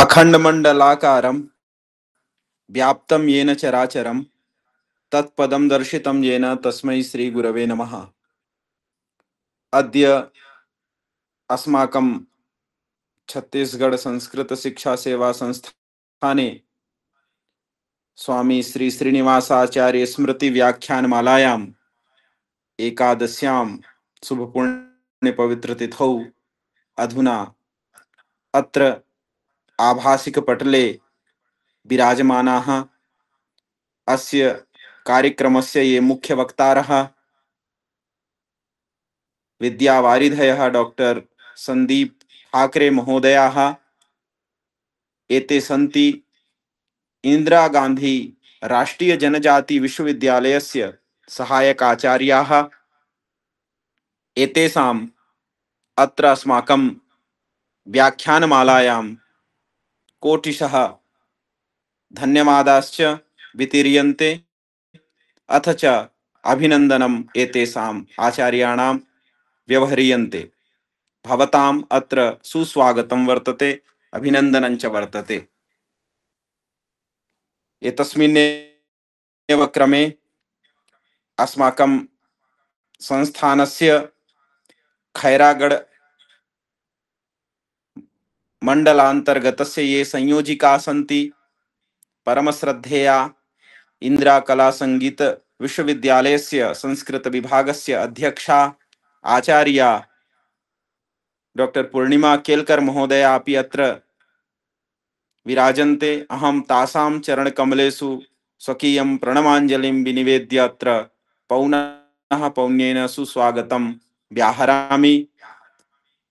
अखण्डमण्डलाकारं व्याप्तं येन चराचरं तत्पदं दर्शितं येन तस्मै श्रीगुरवे नमः। अद्य अस्माकं छत्तीसगढ़ संस्कृत शिक्षा सेवा संस्थाने स्वामी श्री श्रीनिवासाचार्य स्मृति व्याख्यानमालायाम् एकादश्यां शुभपुण्य पवित्र तिथौ अधुना अत्र आभासिकपटले विराजमानाः अस्य कार्यक्रमस्य ये मुख्यवक्तारः विद्यावारिधयः डॉक्टर संदीप ठाकरे महोदयाः एते सन्ति इंदिरा गांधी राष्ट्रीय जनजाति विश्वविद्यालयस्य सहायकाचार्याः। एतेषाम् अत्र अस्माकं व्याख्यानमालायां कोटिशः धन्यवादाश्च वितीर्यन्ते। अथ च अभिनन्दनम् एतेषाम् आचार्याणां व्यवह्रियन्ते। भवताम् अत्र सुस्वागतं वर्तते, अभिनन्दनं च वर्तते। एतस्मिन्नेव क्रमे अस्माकं संस्थानस्य खैरागढ़ मंडलांतर्गतस्य ये संयोजिका सन्ति परमश्रद्धेया इंदिरा कला संगीत विश्वविद्यालयस्य संस्कृत विभागस्य अध्यक्षा आचार्या डॉक्टर पूर्णिमा केलकर महोदया अपि अत्र विराजन्ते। अहं तासां चरणकमलेषु स्वकीयं प्रणमाञ्जलिं विनिवेद्य अत्र पौनः पौन्येन सुस्वागतं व्याहरामि।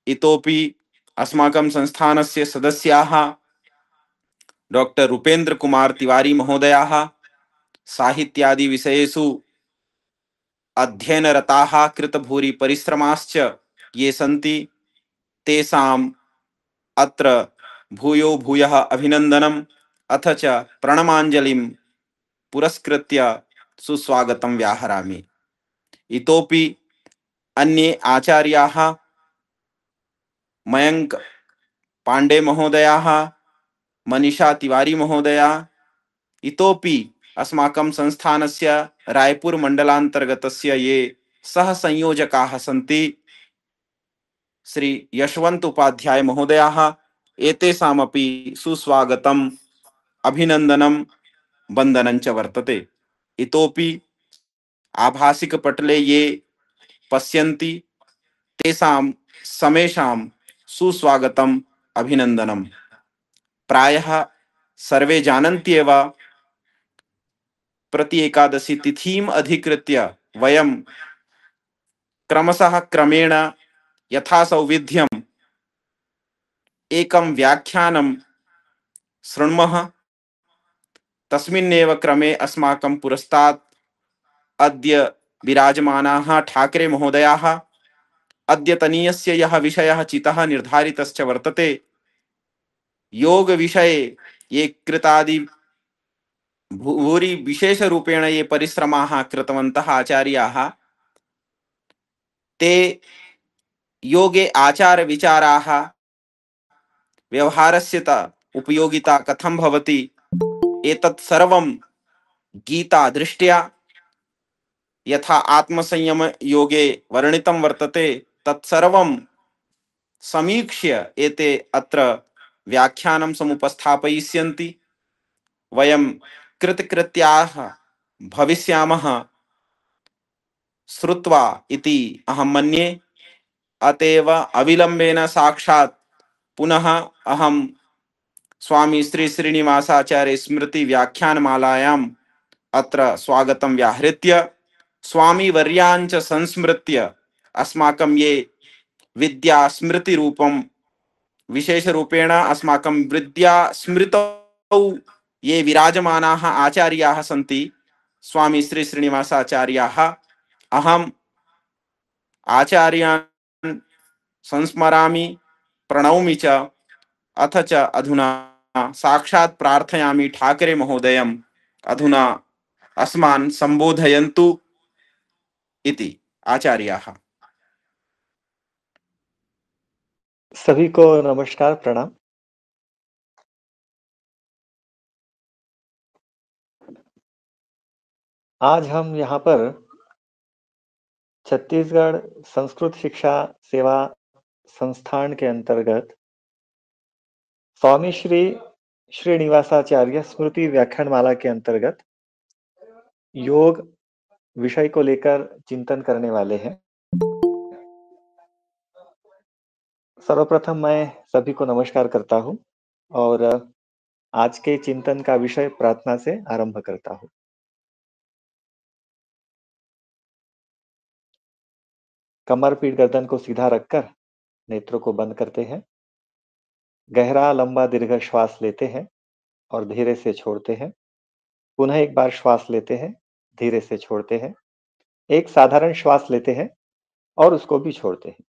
इतोपि अस्माकं संस्थानस्य सदस्याः डॉक्टर रूपेंद्र कुमार तिवारी महोदयाः साहित्यादि विषयेषु अध्ययनरताः कृतभूरि परिश्रमाश्च ये सन्ति तेषाम् अत्र भूयो भूयः अभिनन्दनम् अथ च प्रणमाञ्जलिं पुरस्कृत्य सुस्वागतं व्याहरामि। इतोपि अन्ये आचार्याः मयंक पांडे महोदयाः मनीषा तिवारी महोदया इतोपि अस्माकं संस्थानस्य रायपुर मंडलांतर्गतस्य ये सह संयोजकाः सन्ति श्री यशवंत उपाध्याय महोदयाः एतेषामपि सुस्वागतम् अभिनन्दनं वन्दनं च वर्तते। इतोपि आभासिकपटले ये पश्यन्ति तेषां समेषां सुस्वागतम् अभिनन्दनम्। प्रायः सर्वे जानन्त्येव प्रति एकादशी तिथिम् अधिकृत्य वयं क्रमशः क्रमेण यथा सौविध्यम् एकं व्याख्यानं शृण्मः। तस्मिन्नेव क्रमे अस्माकं पुरस्तात् अद्य विराजमानाः ठाकरे महोदयाः अद्यतनीयस्य यः विषयः चितः निर्धारितश्च वर्तते योग विषये ये कृतादि भूरि विशेष रूपेण ये परिश्रमाः कृतवन्तः आचार्याः ते योगे आचार विचाराः व्यवहारस्य उपयोगिता कथं भवति एतत् सर्वं गीता दृष्ट्या यथा आत्मसंयम योगे वर्णितं वर्तते तत्सर्वं समीक्ष्य एते अत्र व्याख्यानं समुपस्थापयिष्यन्ति। वयं कृतकृत्याः भविष्यामः श्रुत्वा इति अहं मन्ये। अतएव अविलंबेन साक्षात् पुनः अहं स्वामी श्री श्रीनिवासाचार्य स्मृति व्याख्यानमालायाम् अत्र स्वागतं व्याहृत्य स्वामी वर्यांच संस्मृत्य अस्माकं ये विद्या स्मृति रूपं विशेष रूपेण अस्माकं विद्या स्मृतौ ये विराजमानाः आचार्याः सन्ति स्वामी श्री श्रीनिवासाचार्याः अहम् आचार्यान् संस्मरामि प्रणौमि च। अथ च अधुना साक्षात् प्रार्थयामि ठाकरे महोदयम् अधुना अस्मान् संबोधयन्तु इति आचार्याः। सभी को नमस्कार प्रणाम। आज हम यहाँ पर छत्तीसगढ़ संस्कृत शिक्षा सेवा संस्थान के अंतर्गत स्वामी श्री श्रीनिवासाचार्य स्मृति व्याख्यानमाला के अंतर्गत योग विषय को लेकर चिंतन करने वाले हैं। सर्वप्रथम मैं सभी को नमस्कार करता हूँ और आज के चिंतन का विषय प्रार्थना से आरंभ करता हूँ। कमर पीठ गर्दन को सीधा रखकर नेत्रों को बंद करते हैं। गहरा लंबा दीर्घ श्वास लेते हैं और धीरे से छोड़ते हैं। पुनः एक बार श्वास लेते हैं, धीरे से छोड़ते हैं। एक साधारण श्वास लेते हैं और उसको भी छोड़ते हैं।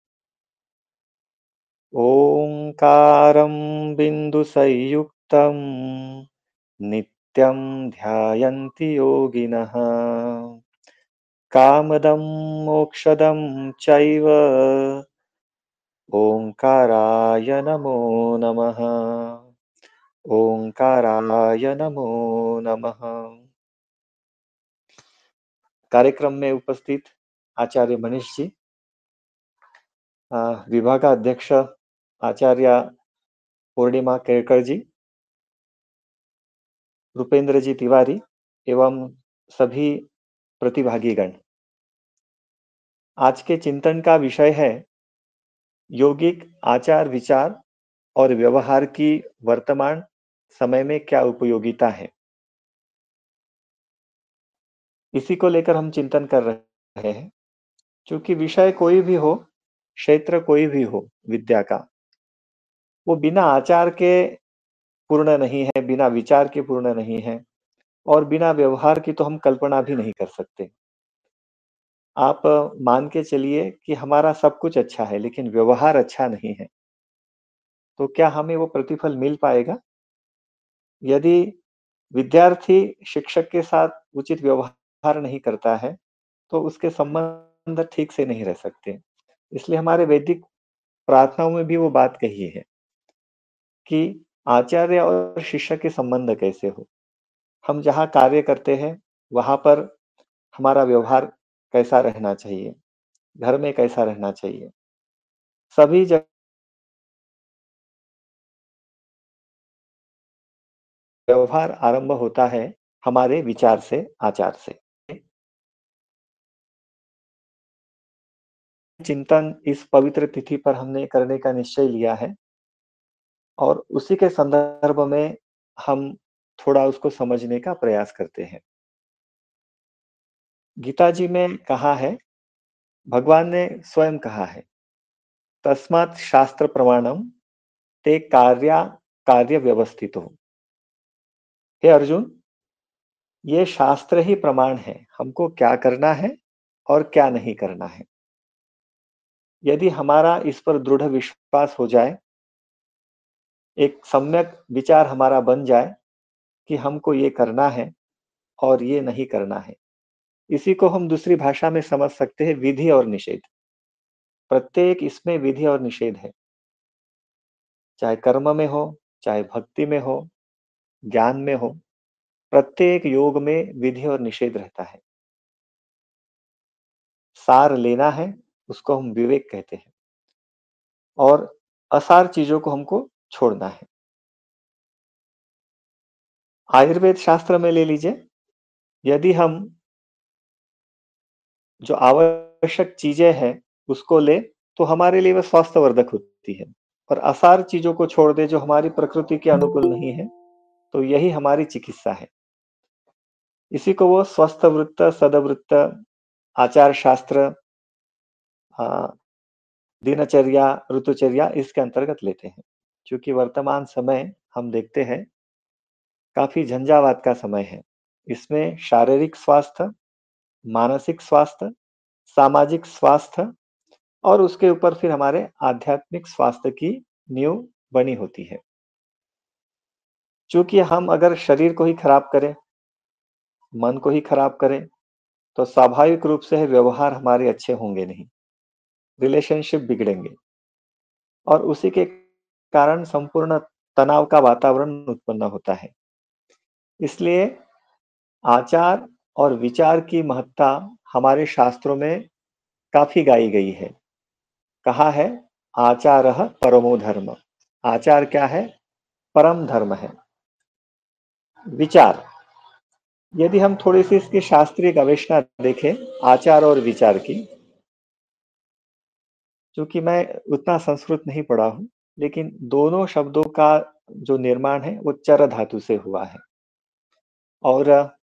ओंकारं बिंदु संयुक्तं नित्यं ध्यायन्ति योगिनः कामदं मोक्षदं चैव ओंकाराय नमो नमः। ओंकाराय नमो नमः। कार्यक्रम में उपस्थित आचार्य मनीष जी, विभागाध्यक्ष आचार्य पूर्णिमा केरकर जी, रुपेंद्र जी तिवारी एवं सभी प्रतिभागीगण। आज के चिंतन का विषय है यौगिक आचार विचार और व्यवहार की वर्तमान समय में क्या उपयोगिता है। इसी को लेकर हम चिंतन कर रहे हैं। क्योंकि विषय कोई भी हो, क्षेत्र कोई भी हो विद्या का, वो बिना आचार के पूर्ण नहीं है, बिना विचार के पूर्ण नहीं है और बिना व्यवहार की तो हम कल्पना भी नहीं कर सकते। आप मान के चलिए कि हमारा सब कुछ अच्छा है लेकिन व्यवहार अच्छा नहीं है, तो क्या हमें वो प्रतिफल मिल पाएगा? यदि विद्यार्थी शिक्षक के साथ उचित व्यवहार नहीं करता है, तो उसके संबंध ठीक से नहीं रह सकते। इसलिए हमारे वैदिक प्रार्थनाओं में भी वो बात कही है कि आचार्य और शिष्य के संबंध कैसे हो। हम जहाँ कार्य करते हैं, वहाँ पर हमारा व्यवहार कैसा रहना चाहिए, घर में कैसा रहना चाहिए। सभी जगह व्यवहार आरंभ होता है हमारे विचार से, आचार से। चिंतन इस पवित्र तिथि पर हमने करने का निश्चय लिया है और उसी के संदर्भ में हम थोड़ा उसको समझने का प्रयास करते हैं। गीता जी में कहा है, भगवान ने स्वयं कहा है, तस्मात् शास्त्र प्रमाणम ते कार्य व्यवस्थित हो। हे अर्जुन, ये शास्त्र ही प्रमाण है हमको क्या करना है और क्या नहीं करना है। यदि हमारा इस पर दृढ़ विश्वास हो जाए, एक सम्यक विचार हमारा बन जाए कि हमको ये करना है और ये नहीं करना है, इसी को हम दूसरी भाषा में समझ सकते हैं विधि और निषेध। प्रत्येक इसमें विधि और निषेध है, चाहे कर्म में हो, चाहे भक्ति में हो, ज्ञान में हो। प्रत्येक योग में विधि और निषेध रहता है। सार लेना है, उसको हम विवेक कहते हैं और असार चीजों को हमको छोड़ना है। आयुर्वेद शास्त्र में ले लीजिए, यदि हम जो आवश्यक चीजें हैं उसको ले तो हमारे लिए वह स्वास्थ्यवर्धक होती है और असार चीजों को छोड़ दे जो हमारी प्रकृति के अनुकूल नहीं है, तो यही हमारी चिकित्सा है। इसी को वो स्वस्थ वृत्त, सदवृत्त, आचार शास्त्र, दिनचर्या, ऋतुचर्या इसके अंतर्गत लेते हैं। क्योंकि वर्तमान समय हम देखते हैं काफी झंझावात का समय है। इसमें शारीरिक स्वास्थ्य, मानसिक स्वास्थ्य, सामाजिक स्वास्थ्य और उसके ऊपर फिर हमारे आध्यात्मिक स्वास्थ्य की नींव बनी होती है। चूंकि हम अगर शरीर को ही खराब करें, मन को ही खराब करें, तो स्वाभाविक रूप से व्यवहार हमारे अच्छे होंगे नहीं, रिलेशनशिप बिगड़ेंगे और उसी के कारण संपूर्ण तनाव का वातावरण उत्पन्न होता है। इसलिए आचार और विचार की महत्ता हमारे शास्त्रों में काफी गाई गई है। कहा है, आचारः परमो धर्म। आचार क्या है? परम धर्म है। विचार, यदि हम थोड़ी सी इसकी शास्त्रीय गवेषणा देखें आचार और विचार की, क्योंकि मैं उतना संस्कृत नहीं पढ़ा हूं, लेकिन दोनों शब्दों का जो निर्माण है वो चर धातु से हुआ है और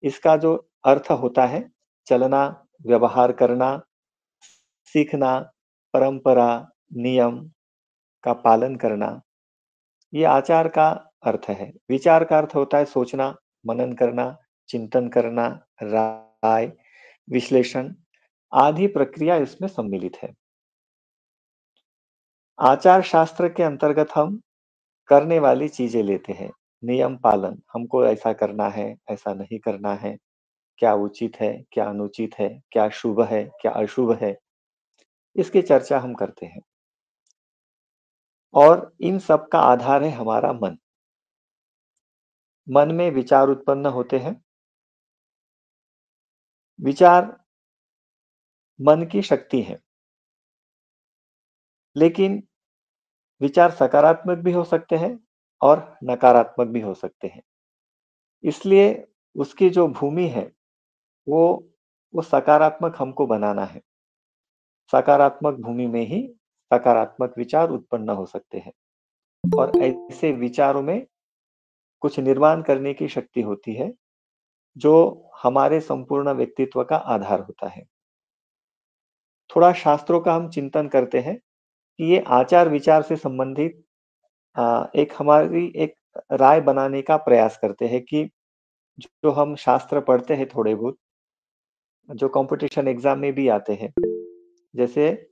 इसका जो अर्थ होता है चलना, व्यवहार करना, सीखना, परंपरा, नियम का पालन करना, ये आचार का अर्थ है। विचार का अर्थ होता है सोचना, मनन करना, चिंतन करना, राय, विश्लेषण आदि प्रक्रिया इसमें सम्मिलित है। आचार शास्त्र के अंतर्गत हम करने वाली चीजें लेते हैं। नियम पालन, हमको ऐसा करना है, ऐसा नहीं करना है, क्या उचित है, क्या अनुचित है, क्या शुभ है, क्या अशुभ है, इसकी चर्चा हम करते हैं। और इन सब का आधार है हमारा मन। मन में विचार उत्पन्न होते हैं। विचार मन की शक्ति है, लेकिन विचार सकारात्मक भी हो सकते हैं और नकारात्मक भी हो सकते हैं। इसलिए उसकी जो भूमि है वो सकारात्मक हमको बनाना है। सकारात्मक भूमि में ही सकारात्मक विचार उत्पन्न हो सकते हैं और ऐसे विचारों में कुछ निर्माण करने की शक्ति होती है जो हमारे संपूर्ण व्यक्तित्व का आधार होता है। थोड़ा शास्त्रों का हम चिंतन करते हैं कि ये आचार विचार से संबंधित एक हमारी एक राय बनाने का प्रयास करते हैं कि जो हम शास्त्र पढ़ते हैं थोड़े बहुत, जो कंपटीशन एग्जाम में भी आते हैं, जैसे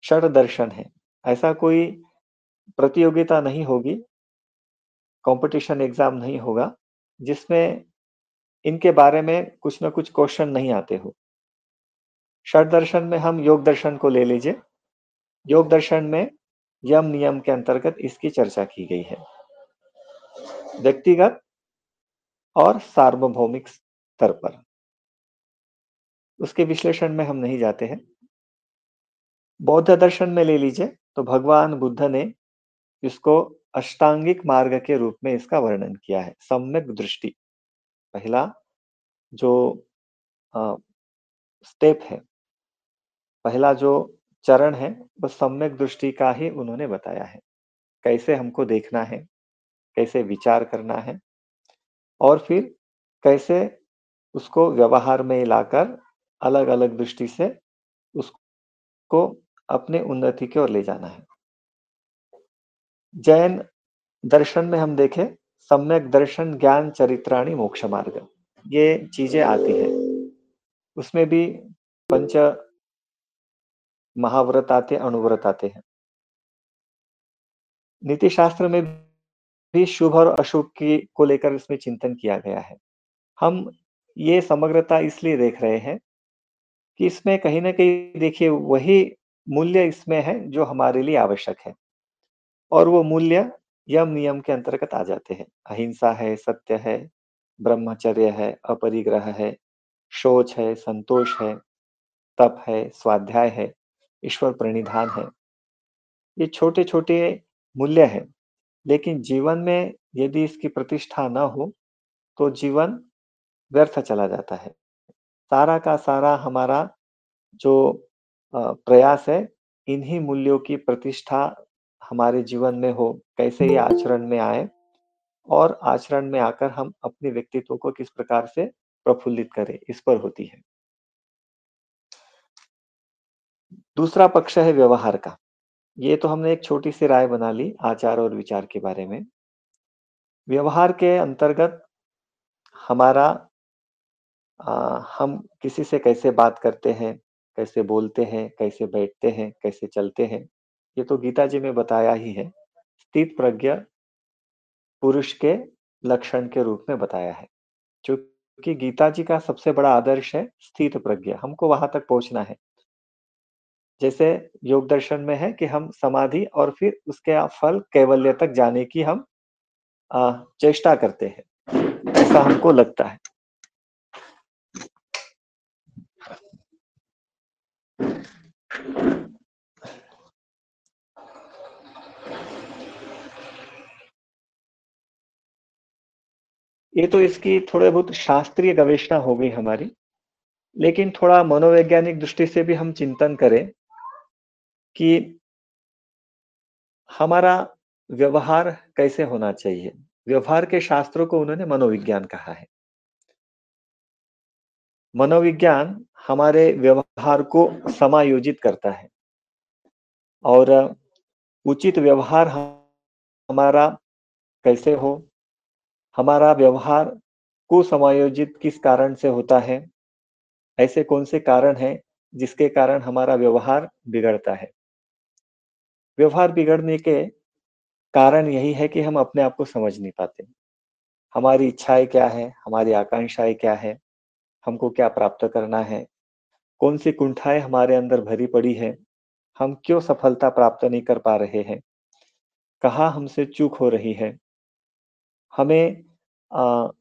षड दर्शन है, ऐसा कोई प्रतियोगिता नहीं होगी, कंपटीशन एग्जाम नहीं होगा जिसमें इनके बारे में कुछ ना कुछ क्वेश्चन नहीं आते हो। षड दर्शन में हम योग दर्शन को ले लीजिए। योग दर्शन में यम नियम के अंतर्गत इसकी चर्चा की गई है। व्यक्तिगत और सार्वभौमिक स्तर पर उसके विश्लेषण में हम नहीं जाते हैं। बौद्ध दर्शन में ले लीजिए तो भगवान बुद्ध ने इसको अष्टांगिक मार्ग के रूप में इसका वर्णन किया है। सम्यक दृष्टि पहला जो स्टेप है, पहला जो चरण है, वो सम्यक दृष्टि का ही उन्होंने बताया है। कैसे हमको देखना है, कैसे विचार करना है और फिर कैसे उसको व्यवहार में लाकर अलग-अलग दृष्टि से उसको अपने उन्नति की ओर ले जाना है। जैन दर्शन में हम देखें, सम्यक दर्शन ज्ञान चरित्राणि मोक्ष मार्ग, ये चीजें आती हैं। उसमें भी पंच महाव्रत आते, अणुव्रत आते हैं। नीति शास्त्र में भी शुभ और अशुभ की को लेकर इसमें चिंतन किया गया है। हम ये समग्रता इसलिए देख रहे हैं कि इसमें कहीं न कहीं देखिए वही मूल्य इसमें है जो हमारे लिए आवश्यक है और वो मूल्य यम नियम के अंतर्गत आ जाते हैं। अहिंसा है, सत्य है, ब्रह्मचर्य है, अपरिग्रह है, शौच है, संतोष है, तप है, स्वाध्याय है, ईश्वर प्रणिधान है। ये छोटे-छोटे मूल्य हैं, लेकिन जीवन में यदि इसकी प्रतिष्ठा ना हो, तो जीवन व्यर्थ चला जाता है। सारा का सारा हमारा जो प्रयास है, इन्हीं मूल्यों की प्रतिष्ठा हमारे जीवन में हो, कैसे ये आचरण में आए और आचरण में आकर हम अपने व्यक्तित्व को किस प्रकार से प्रफुल्लित करें, इस पर होती है। दूसरा पक्ष है व्यवहार का। ये तो हमने एक छोटी-सी राय बना ली आचार और विचार के बारे में। व्यवहार के अंतर्गत हमारा हम किसी से कैसे बात करते हैं, कैसे बोलते हैं, कैसे बैठते हैं, कैसे चलते हैं, ये तो गीता जी में बताया ही है। स्थित प्रज्ञ पुरुष के लक्षण के रूप में बताया है। क्योंकि गीता जी का सबसे बड़ा आदर्श है स्थित प्रज्ञ, हमको वहां तक पहुंचना है। जैसे योग दर्शन में है कि हम समाधि और फिर उसके फल कैवल्य तक जाने की हम चेष्टा करते हैं, ऐसा हमको लगता है। ये तो इसकी थोड़े बहुत शास्त्रीय गवेषणा हो गई हमारी, लेकिन थोड़ा मनोवैज्ञानिक दृष्टि से भी हम चिंतन करें कि हमारा व्यवहार कैसे होना चाहिए। व्यवहार के शास्त्रों को उन्होंने मनोविज्ञान कहा है। मनोविज्ञान हमारे व्यवहार को समायोजित करता है और उचित व्यवहार हमारा कैसे हो, हमारा व्यवहार को समायोजित किस कारण से होता है, ऐसे कौन से कारण हैं जिसके कारण हमारा व्यवहार बिगड़ता है। व्यवहार बिगड़ने के कारण यही है कि हम अपने आप को समझ नहीं पाते। हमारी इच्छाएँ क्या हैं, हमारी आकांक्षाएँ क्या हैं, हमको क्या प्राप्त करना है, कौन सी कुंठाएँ हमारे अंदर भरी पड़ी हैं, हम क्यों सफलता प्राप्त नहीं कर पा रहे हैं, कहाँ हमसे चूक हो रही है, हमें अ,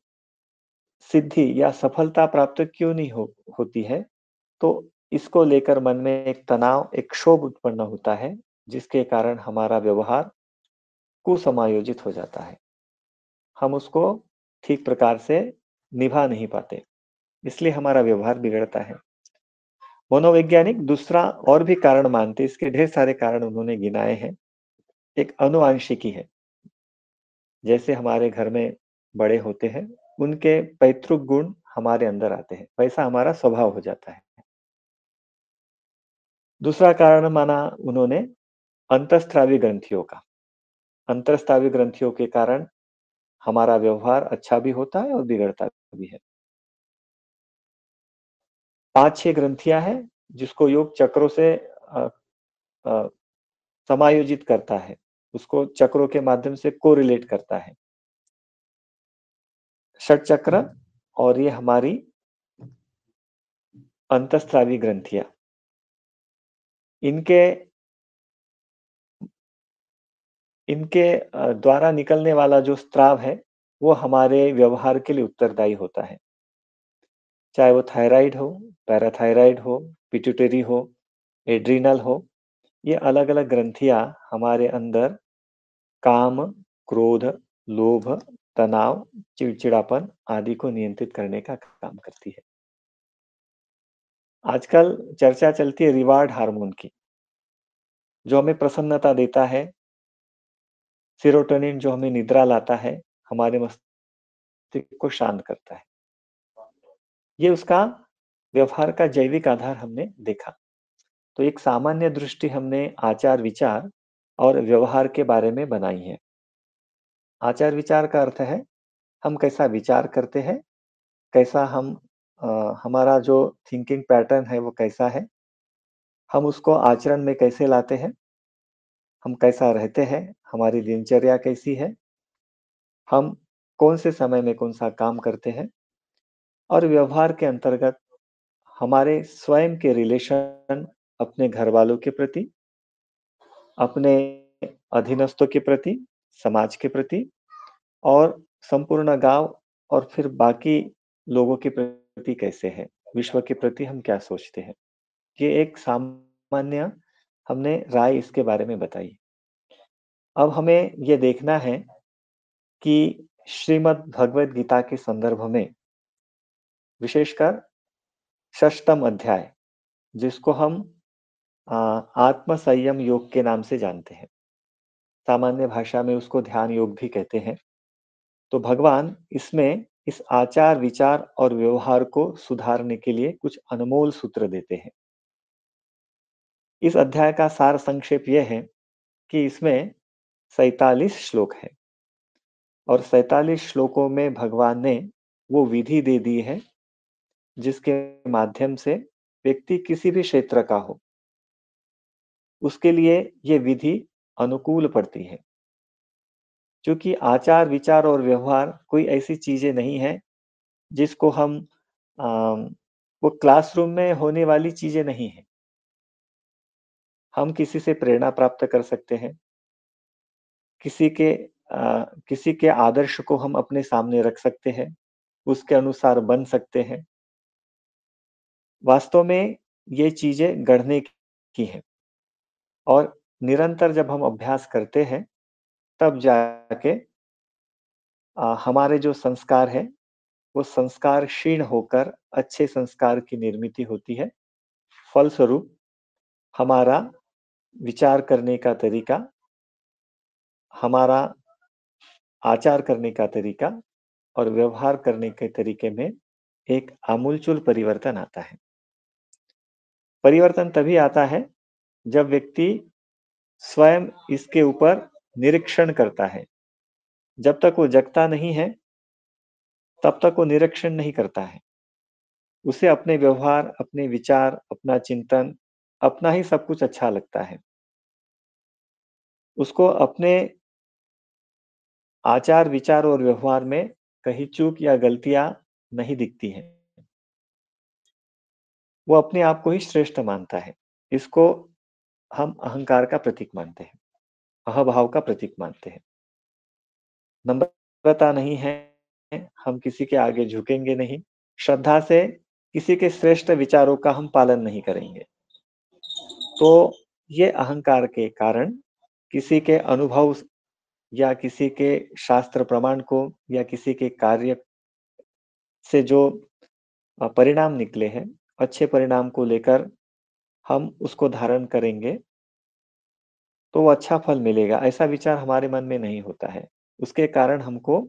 सिद्धि या सफलता प्राप्त क्यों नहीं होती है। तो इसको लेकर मन में एक तनाव, एक क्षोभ उत्पन्न होता है, जिसके कारण हमारा व्यवहार कुसमायोजित हो जाता है। हम उसको ठीक प्रकार से निभा नहीं पाते, इसलिए हमारा व्यवहार बिगड़ता है। मनोवैज्ञानिक दूसरा और भी कारण मानते हैं, इसके ढेर सारे कारण उन्होंने गिनाए हैं। एक आनुवांशिकी है। जैसे हमारे घर में बड़े होते हैं, उनके पैतृक गुण हमारे अंदर आते हैं, वैसा हमारा स्वभाव हो जाता है। दूसरा कारण माना उन्होंने अंतःस्रावी ग्रंथियों का। अंतःस्रावी ग्रंथियों के कारण हमारा व्यवहार अच्छा भी होता है और बिगड़ता भी है। 5-6 ग्रंथियां हैं जिसको योग चक्रों से अ, समायोजित करता है, उसको चक्रों के माध्यम से कोरिलेट करता है। षट चक्र और ये हमारी अंतःस्रावी ग्रंथियां, इनके इनके द्वारा निकलने वाला जो स्त्राव है, वो हमारे व्यवहार के लिए उत्तरदायी होता है। चाहे वो थायराइड हो, पैराथायराइड हो, पिट्यूटरी हो, एड्रिनल हो, ये अलग-अलग ग्रंथियां हमारे अंदर काम, क्रोध, लोभ, तनाव, चिड़चिड़ापन आदि को नियंत्रित करने का काम करती है। आजकल चर्चा चलती है रिवार्ड हार्मोन की, जो हमें प्रसन्नता देता है, सेरोटोनिन जो हमें निद्रा लाता है, हमारे मस्तिष्क को शांत करता है। ये उसका व्यवहार का जैविक आधार हमने देखा। तो एक सामान्य दृष्टि हमने आचार-विचार और व्यवहार के बारे में बनाई है। आचार-विचार का अर्थ है, हम कैसा विचार करते हैं, कैसा हमारा जो थिंकिंग पैटर्न है वो कैसा है, हम उसको आचरण में कैसे लाते हैं, हम कैसा रहते हैं, हमारी दिनचर्या कैसी है, हम कौन से समय में कौन सा काम करते हैं और व्यवहार के अंतर्गत हमारे स्वयं के रिलेशन अपने घर वालों के प्रति, अपने अधीनस्थों के प्रति, समाज के प्रति और संपूर्ण गांव और फिर बाकी लोगों के प्रति कैसे है, विश्व के प्रति हम क्या सोचते हैं। ये एक सामान्य हमने राय इसके बारे में बताई। अब हमें ये देखना है कि श्रीमद् भगवद गीता के संदर्भ में विशेषकर षष्ठम अध्याय, जिसको हम आत्म संयम योग के नाम से जानते हैं, सामान्य भाषा में उसको ध्यान योग भी कहते हैं। तो भगवान इसमें इस आचार विचार और व्यवहार को सुधारने के लिए कुछ अनमोल सूत्र देते हैं। इस अध्याय का सार संक्षेप यह है कि इसमें 47 श्लोक है और 47 श्लोकों में भगवान ने वो विधि दे दी है जिसके माध्यम से व्यक्ति किसी भी क्षेत्र का हो, उसके लिए ये विधि अनुकूल पड़ती है। क्योंकि आचार विचार और व्यवहार कोई ऐसी चीजें नहीं है जिसको हम वो क्लासरूम में होने वाली चीजें नहीं है। हम किसी से प्रेरणा प्राप्त कर सकते हैं, किसी के आदर्श को हम अपने सामने रख सकते हैं, उसके अनुसार बन सकते हैं। वास्तव में ये चीज़ें गढ़ने की हैं और निरंतर जब हम अभ्यास करते हैं, तब जाके हमारे जो संस्कार हैं, वो संस्कार क्षीण होकर अच्छे संस्कार की निर्मिति होती है। फलस्वरूप हमारा विचार करने का तरीका, हमारा आचार करने का तरीका और व्यवहार करने के तरीके में एक आमूलचूल परिवर्तन आता है। परिवर्तन तभी आता है जब व्यक्ति स्वयं इसके ऊपर निरीक्षण करता है। जब तक वो जगता नहीं है, तब तक वो निरीक्षण नहीं करता है। उसे अपने व्यवहार, अपने विचार, अपना चिंतन, अपना ही सब कुछ अच्छा लगता है। उसको अपने आचार, विचार और व्यवहार में कहीं चूक या गलतियाँ नहीं दिखती हैं। वो अपने आप को ही श्रेष्ठ मानता है। इसको हम अहंकार का प्रतीक मानते हैं, अहभाव का प्रतीक मानते हैं। नम्रता नहीं है, हम किसी के आगे झुकेंगे नहीं। श्रद्धा से किसी के श्रेष्ठ विचारों का हम पालन नहीं करेंगे। तो ये अहंकार के कारण किसी के अनुभव या किसी के शास्त्र प्रमाण को या किसी के कार्य से जो परिणाम निकले हैं, अच्छे परिणाम को लेकर हम उसको धारण करेंगे, तो वो अच्छा फल मिलेगा, ऐसा विचार हमारे मन में नहीं होता है। उसके कारण हमको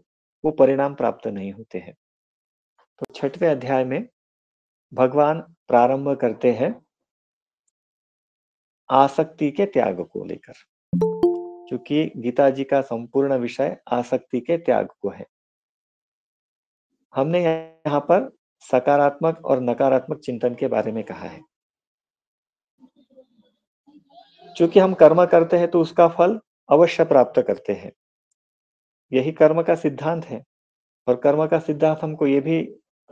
वो परिणाम प्राप्त नहीं होते हैं। तो 6वें अध्याय में भगवान प्रारंभ करते हैं आसक्ति के त्याग को लेकर, क्योंकि गीता जी का संपूर्ण विषय आसक्ति के त्याग को है। हमने यहाँ पर सकारात्मक और नकारात्मक चिंतन के बारे में कहा है। चूंकि हम कर्म करते हैं तो उसका फल अवश्य प्राप्त करते हैं। यही कर्म का सिद्धांत है और कर्म का सिद्धांत हमको ये भी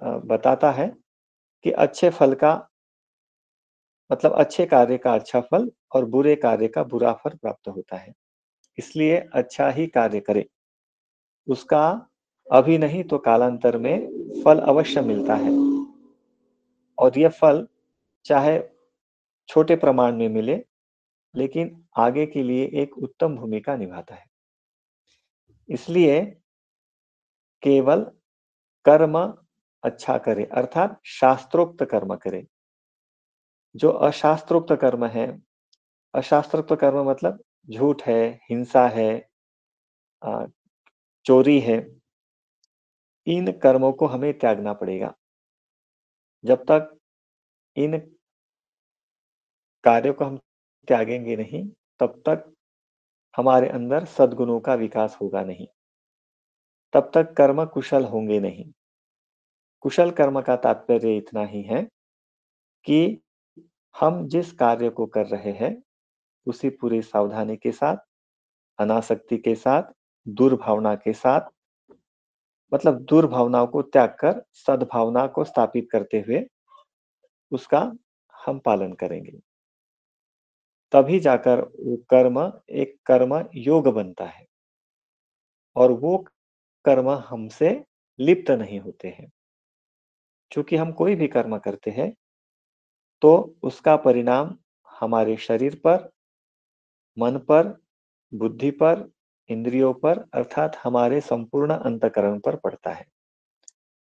बताता है कि अच्छे फल का मतलब अच्छे कार्य का अच्छा फल और बुरे कार्य का बुरा फल प्राप्त होता है। इसलिए अच्छा ही कार्य करें। उसका अभी नहीं तो कालांतर में फल अवश्य मिलता है और यह फल चाहे छोटे प्रमाण में मिले, लेकिन आगे के लिए एक उत्तम भूमिका निभाता है। इसलिए केवल कर्म अच्छा करे, अर्थात शास्त्रोक्त कर्म करे। जो अशास्त्रोक्त कर्म है, अशास्त्रोक्त कर्म मतलब झूठ है, हिंसा है, अ, चोरी है, इन कर्मों को हमें त्यागना पड़ेगा। जब तक इन कार्यों को हम त्यागेंगे नहीं, तब तक हमारे अंदर सद्गुणों का विकास होगा नहीं। तब तक कर्म कुशल होंगे नहीं। कुशल कर्म का तात्पर्य इतना ही है कि हम जिस कार्य को कर रहे हैं, उसी पूरी सावधानी के साथ, अनासक्ति के साथ, दुर्भावना के साथ, मतलब दुर्भावनाओं को त्याग कर सद्भावना को स्थापित करते हुए उसका हम पालन करेंगे। तभी जाकर वो कर्म एक कर्म योग बनता है और वो कर्म हमसे लिप्त नहीं होते हैं। चूंकि हम कोई भी कर्म करते हैं, तो उसका परिणाम हमारे शरीर पर, मन पर, बुद्धि पर, इंद्रियों पर अर्थात हमारे संपूर्ण अंतःकरण पर पड़ता है।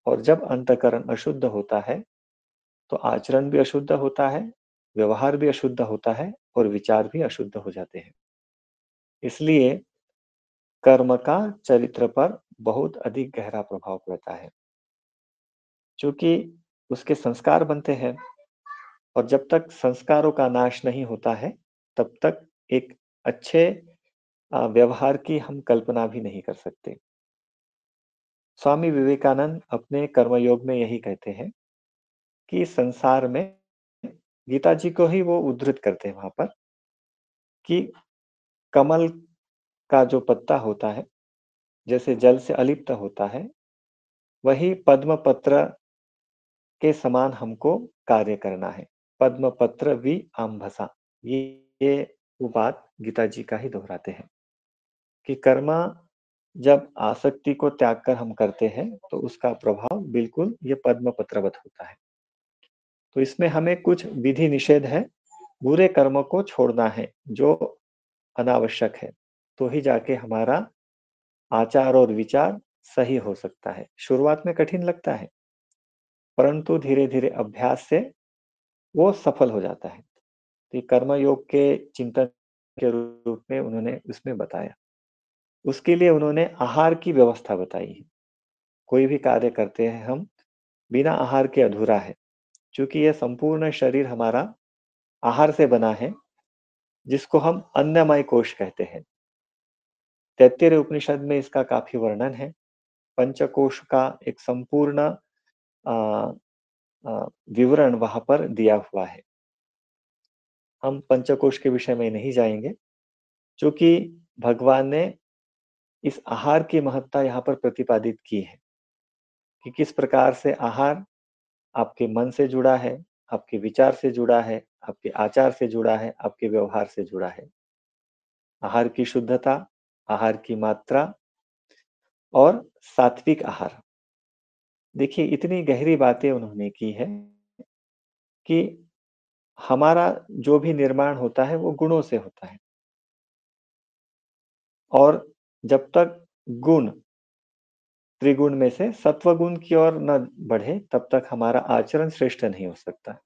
और जब अंतःकरण अशुद्ध होता है, तो आचरण भी अशुद्ध होता है, व्यवहार भी अशुद्ध होता है और विचार भी अशुद्ध हो जाते हैं। इसलिए कर्म का चरित्र पर बहुत अधिक गहरा प्रभाव पड़ता है, क्योंकि उसके संस्कार बनते हैं और जब तक संस्कारों का नाश नहीं होता है, तब तक एक अच्छे व्यवहार की हम कल्पना भी नहीं कर सकते। स्वामी विवेकानंद अपने कर्मयोग में यही कहते हैं कि संसार में गीता जी को ही वो उद्धृत करते हैं वहां पर कि कमल का जो पत्ता होता है, जैसे जल से अलिप्त होता है, वही पद्म पत्र के समान हमको कार्य करना है। पद्म पत्र वि आम्भसा, ये वो बात गीता जी का ही दोहराते हैं कि कर्म जब आसक्ति को त्याग कर हम करते हैं, तो उसका प्रभाव बिल्कुल ये पद्म पत्रवत होता है। तो इसमें हमें कुछ विधि निषेध है, बुरे कर्मों को छोड़ना है जो अनावश्यक है, तो ही जाके हमारा आचार और विचार सही हो सकता है। शुरुआत में कठिन लगता है, परंतु धीरे-धीरे अभ्यास से वो सफल हो जाता है। तो ये कर्म योग के चिंतन के रूप में उन्होंने उसमें बताया। उसके लिए उन्होंने आहार की व्यवस्था बताई है। कोई भी कार्य करते हैं हम, बिना आहार के अधूरा है, क्योंकि ये संपूर्ण शरीर हमारा आहार से बना है, जिसको हम अन्नमय कोश कहते हैं। तैत्तिरीय उपनिषद में इसका काफ़ी वर्णन है। पंचकोश का एक संपूर्ण अ विवरण वहाँ पर दिया हुआ है। हम पंचकोश के विषय में नहीं जाएँगे, चूँकि भगवान ने इस आहार की महत्ता यहाँ पर प्रतिपादित की है, कि किस प्रकार से आहार आपके मन से जुड़ा है, आपके विचार से जुड़ा है, आपके आचार से जुड़ा है, आपके व्यवहार से जुड़ा है। आहार की शुद्धता, आहार की मात्रा और सात्विक आहार। देखिए इतनी गहरी बातें उन्होंने की है कि हमारा जो भी निर्माण होता है वो गुणों से होता है और जब तक गुण त्रिगुण में से सत्व गुण की ओर न बढ़े तब तक हमारा आचरण श्रेष्ठ नहीं हो सकता।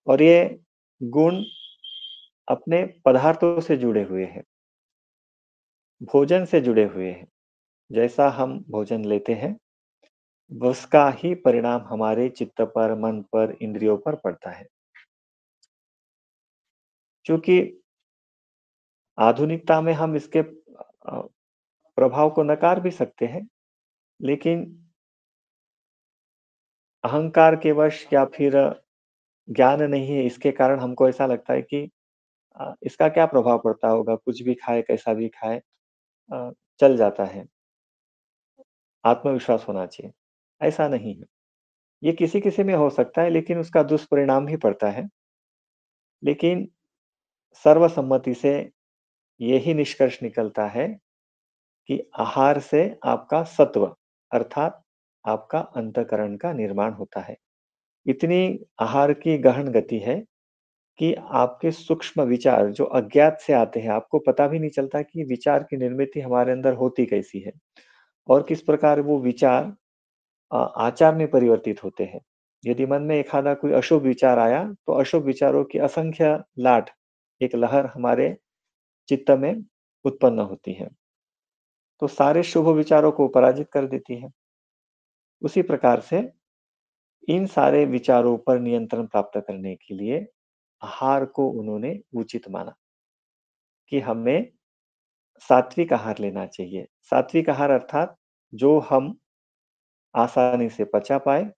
और ये गुण अपने पदार्थों से जुड़े हुए हैं, भोजन से जुड़े हुए हैं। जैसा हम भोजन लेते हैं, उसका ही परिणाम हमारे चित्त पर, मन पर, इंद्रियों पर पड़ता है। क्योंकि आधुनिकता में हम इसके प्रभाव को नकार भी सकते हैं, लेकिन अहंकार के वश या फिर ज्ञान नहीं है, इसके कारण हमको ऐसा लगता है कि इसका क्या प्रभाव पड़ता होगा, कुछ भी खाए, कैसा भी खाए चल जाता है, आत्मविश्वास होना चाहिए। ऐसा नहीं है। ये किसी-किसी में हो सकता है, लेकिन उसका दुष्परिणाम भी पड़ता है। लेकिन सर्वसम्मति से यही निष्कर्ष निकलता है कि आहार से आपका सत्व अर्थात आपका अंतःकरण का निर्माण होता है। इतनी आहार की गहन गति है कि आपके सूक्ष्म विचार जो अज्ञात से आते हैं, आपको पता भी नहीं चलता कि विचार की निर्मित हमारे अंदर होती कैसी है और किस प्रकार वो विचार आचार में परिवर्तित होते हैं। यदि मन में एखादा कोई अशुभ विचार आया, तो अशुभ विचारों की असंख्य लाट, एक लहर हमारे चित्त में उत्पन्न होती है। तो सारे शुभ विचारों को पराजित कर देती है। उसी प्रकार से इन सारे विचारों पर नियंत्रण प्राप्त करने के लिए आहार को उन्होंने उचित माना कि हमें सात्विक आहार लेना चाहिए। सात्विक आहार अर्थात जो हम आसानी से पचा पाएँ,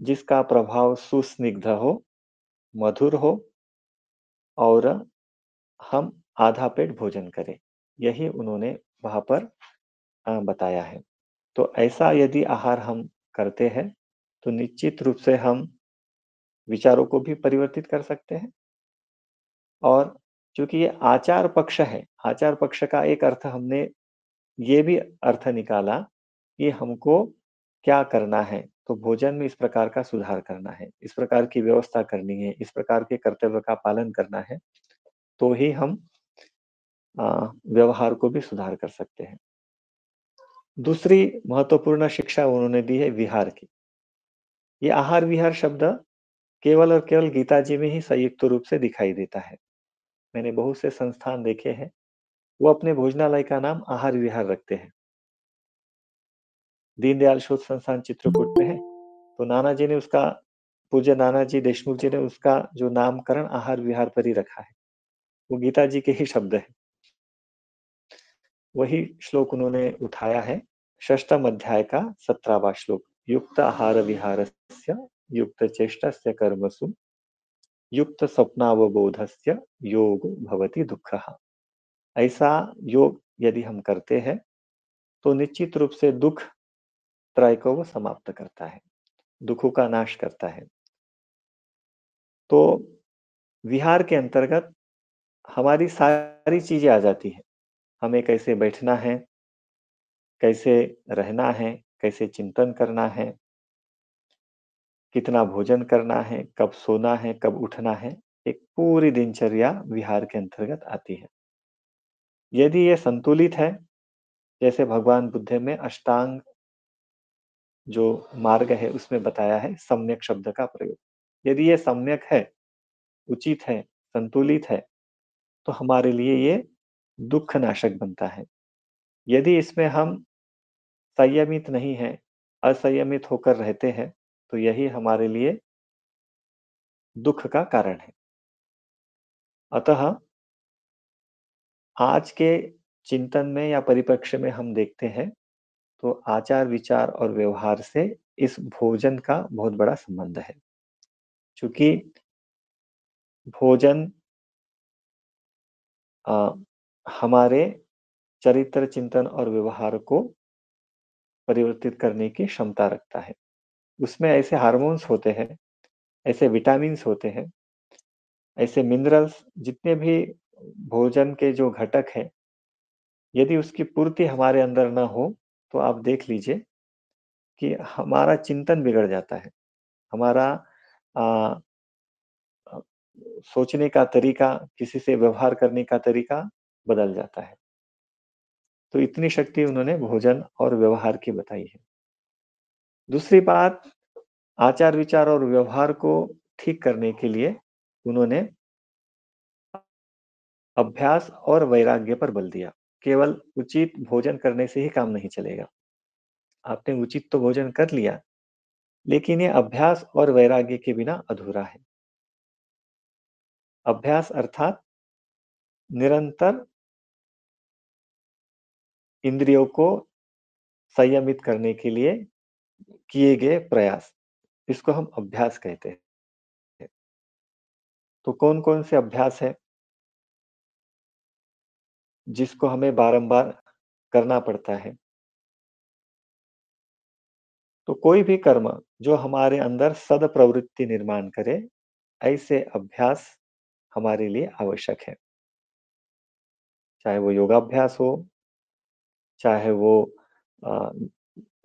जिसका प्रभाव सुस्निग्ध हो, मधुर हो और हम आधा पेट भोजन करें। यही उन्होंने वहाँ पर बताया है। तो ऐसा यदि आहार हम करते हैं, तो निश्चित रूप से हम विचारों को भी परिवर्तित कर सकते हैं और चूँकि ये आचार पक्ष है, आचार पक्ष का एक अर्थ हमने ये भी अर्थ निकाला कि हमको क्या करना है, तो भोजन में इस प्रकार का सुधार करना है, इस प्रकार की व्यवस्था करनी है, इस प्रकार के कर्तव्य का पालन करना है, तो ही हम व्यवहार को भी सुधार कर सकते हैं। दूसरी महत्वपूर्ण शिक्षा उन्होंने दी है विहार की। ये आहार विहार शब्द केवल और केवल गीता जी में ही संयुक्त रूप से दिखाई देता है। मैंने बहुत से संस्थान देखे हैं, वो अपने भोजनालय का नाम आहार विहार रखते हैं। दीनदयाल शोध संस्थान चित्रकूट में है, तो नानाजी ने उसका पूज्य नानाजी देशमुख जी ने उसका जो नामकरण आहार विहार पर ही रखा है। वो गीता जी के ही शब्द हैं। वही श्लोक उन्होंने उठाया है, षष्ठम अध्याय का 17वां श्लोक। युक्त आहार विहारस्य युक्त चेष्टस्य कर्मसु युक्त स्वप्नावबोधस्य योगो भवति दुःखः। ऐसा योग यदि हम करते हैं, तो निश्चित रूप से दुःख त्रय को वो समाप्त करता है, दुखों का नाश करता है। तो विहार के अंतर्गत हमारी सारी चीज़ें आ जाती हैं। हमें कैसे बैठना है, कैसे रहना है, कैसे चिंतन करना है, कितना भोजन करना है, कब सोना है, कब उठना है, एक पूरी दिनचर्या विहार के अंतर्गत आती है। यदि ये संतुलित है, जैसे भगवान बुद्ध में अष्टांग जो मार्ग है उसमें बताया है सम्यक शब्द का प्रयोग। यदि ये सम्यक है, उचित है, संतुलित है, तो हमारे लिए ये दुःख नाशक बनता है। यदि इसमें हम संयमित नहीं हैं, असंयमित होकर रहते हैं, तो यही हमारे लिए दुःख का कारण है। अतः आज के चिंतन में या परिप्रेक्ष्य में हम देखते हैं, तो आचार, विचार और व्यवहार से इस भोजन का बहुत बड़ा संबंध है। चूँकि भोजन हमारे चरित्र, चिंतन और व्यवहार को परिवर्तित करने की क्षमता रखता है। उसमें ऐसे हार्मोन्स होते हैं, ऐसे विटामिन्स होते हैं, ऐसे मिनरल्स, जितने भी भोजन के जो घटक हैं, यदि उसकी पूर्ति हमारे अंदर ना हो, तो आप देख लीजिए कि हमारा चिंतन बिगड़ जाता है। हमारा अ अ, सोचने का तरीका, किसी से व्यवहार करने का तरीका बदल जाता है। तो इतनी शक्ति उन्होंने भोजन और व्यवहार की बताई है। दूसरी बात, आचार, विचार और व्यवहार को ठीक करने के लिए उन्होंने अभ्यास और वैराग्य पर बल दिया। केवल उचित भोजन करने से ही काम नहीं चलेगा। आपने उचित तो भोजन कर लिया, लेकिन ये अभ्यास और वैराग्य के बिना अधूरा है। अभ्यास अर्थात निरंतर इंद्रियों को संयमित करने के लिए किए गए प्रयास, इसको हम अभ्यास कहते हैं। तो कौन-कौन से अभ्यास हैं, जिसको हमें बारंबार करना पड़ता है? तो कोई भी कर्म जो हमारे अंदर सद्प्रवृत्ति निर्माण करे, ऐसे अभ्यास हमारे लिए आवश्यक है। चाहे वो योगाभ्यास हो, चाहे वो अ,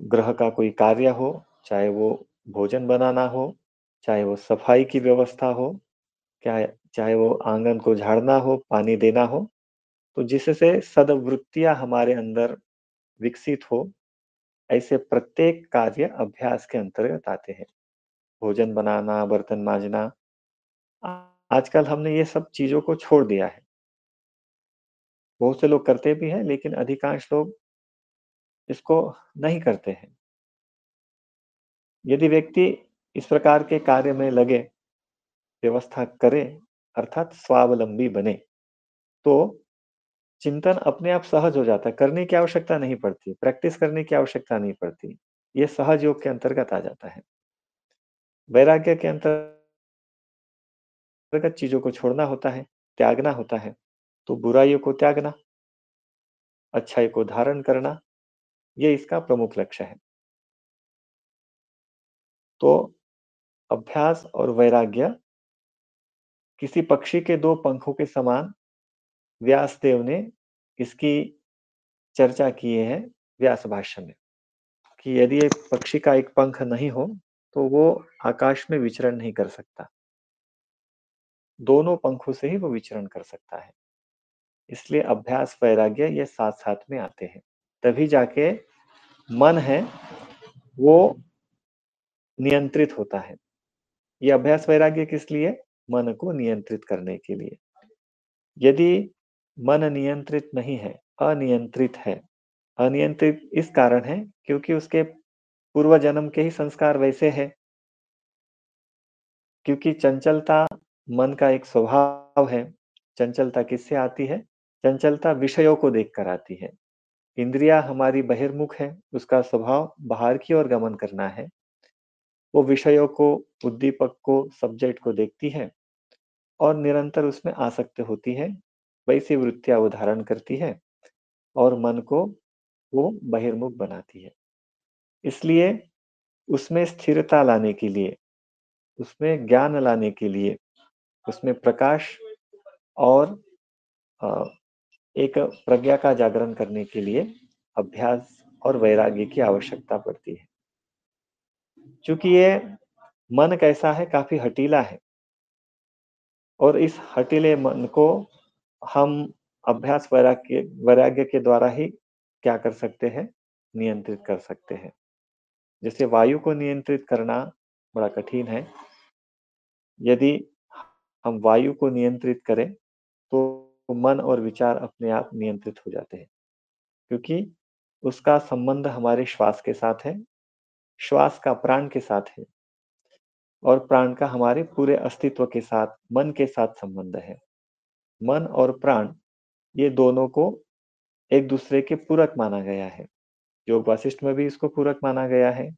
गृह का कोई कार्य हो, चाहे वो भोजन बनाना हो, चाहे वो सफाई की व्यवस्था हो, क्या चाहे वो आंगन को झाड़ना हो, पानी देना हो, तो जिससे सद्वृत्तियाँ हमारे अंदर विकसित हो, ऐसे प्रत्येक कार्य अभ्यास के अंतर्गत आते हैं। भोजन बनाना, बर्तन माँजना, आ आजकल हमने ये सब चीज़ों को छोड़ दिया है। बहुत से लोग करते भी हैं, लेकिन अधिकांश लोग इसको नहीं करते हैं। यदि व्यक्ति इस प्रकार के कार्य में लगे, व्यवस्था करे, अर्थात स्वावलंबी बने, तो चिंतन अपने आप सहज हो जाता है। करने की आवश्यकता नहीं पड़ती, प्रैक्टिस करने की आवश्यकता नहीं पड़ती। ये सहज योग के अंतर्गत आ जाता है। वैराग्य के अंतर्गत चीज़ों को छोड़ना होता है, त्यागना होता है। तो बुराइयों को त्यागना, अच्छाई को धारण करना, ये इसका प्रमुख लक्ष्य है। तो अभ्यास और वैराग्य किसी पक्षी के 2 पंखों के समान व्यासदेव ने इसकी चर्चा किए हैं व्यास भाष्य में, कि यदि एक पक्षी का एक पंख नहीं हो, तो वो आकाश में विचरण नहीं कर सकता। दोनों पंखों से ही वो विचरण कर सकता है। इसलिए अभ्यास, वैराग्य ये साथ-साथ में आते हैं। तभी जाके मन है, वो नियंत्रित होता है। ये अभ्यास, वैराग्य किस लिए? मन को नियंत्रित करने के लिए। यदि मन नियंत्रित नहीं है, अनियंत्रित है, अनियंत्रित इस कारण है क्योंकि उसके पूर्व जन्म के ही संस्कार वैसे हैं। क्योंकि चंचलता मन का एक स्वभाव है। चंचलता किससे आती है? चंचलता विषयों को देखकर आती है। इंद्रियाँ हमारी बहिर्मुख है, उसका स्वभाव बाहर की ओर गमन करना है। वो विषयों को, उद्दीपक को, सब्जेक्ट को देखती है और निरंतर उसमें आसक्त होती है। वैसी वृत्तियाँ वो धारण करती है और मन को वो बहिर्मुख बनाती है। इसलिए उसमें स्थिरता लाने के लिए, उसमें ज्ञान लाने के लिए, उसमें प्रकाश और अ, एक प्रज्ञा का जागरण करने के लिए अभ्यास और वैराग्य की आवश्यकता पड़ती है। चूँकि ये मन कैसा है? काफ़ी हठीला है और इस हठीले मन को हम अभ्यास वैराग्य के द्वारा ही क्या कर सकते हैं? नियंत्रित कर सकते हैं। जैसे वायु को नियंत्रित करना बड़ा कठिन है। यदि हम वायु को नियंत्रित करें, तो मन और विचार अपने आप नियंत्रित हो जाते हैं, क्योंकि उसका संबंध हमारे श्वास के साथ है, श्वास का प्राण के साथ है और प्राण का हमारे पूरे अस्तित्व के साथ, मन के साथ संबंध है। मन और प्राण ये दोनों को एक-दूसरे के पूरक माना गया है। योग वासिष्ठ में भी इसको पूरक माना गया है।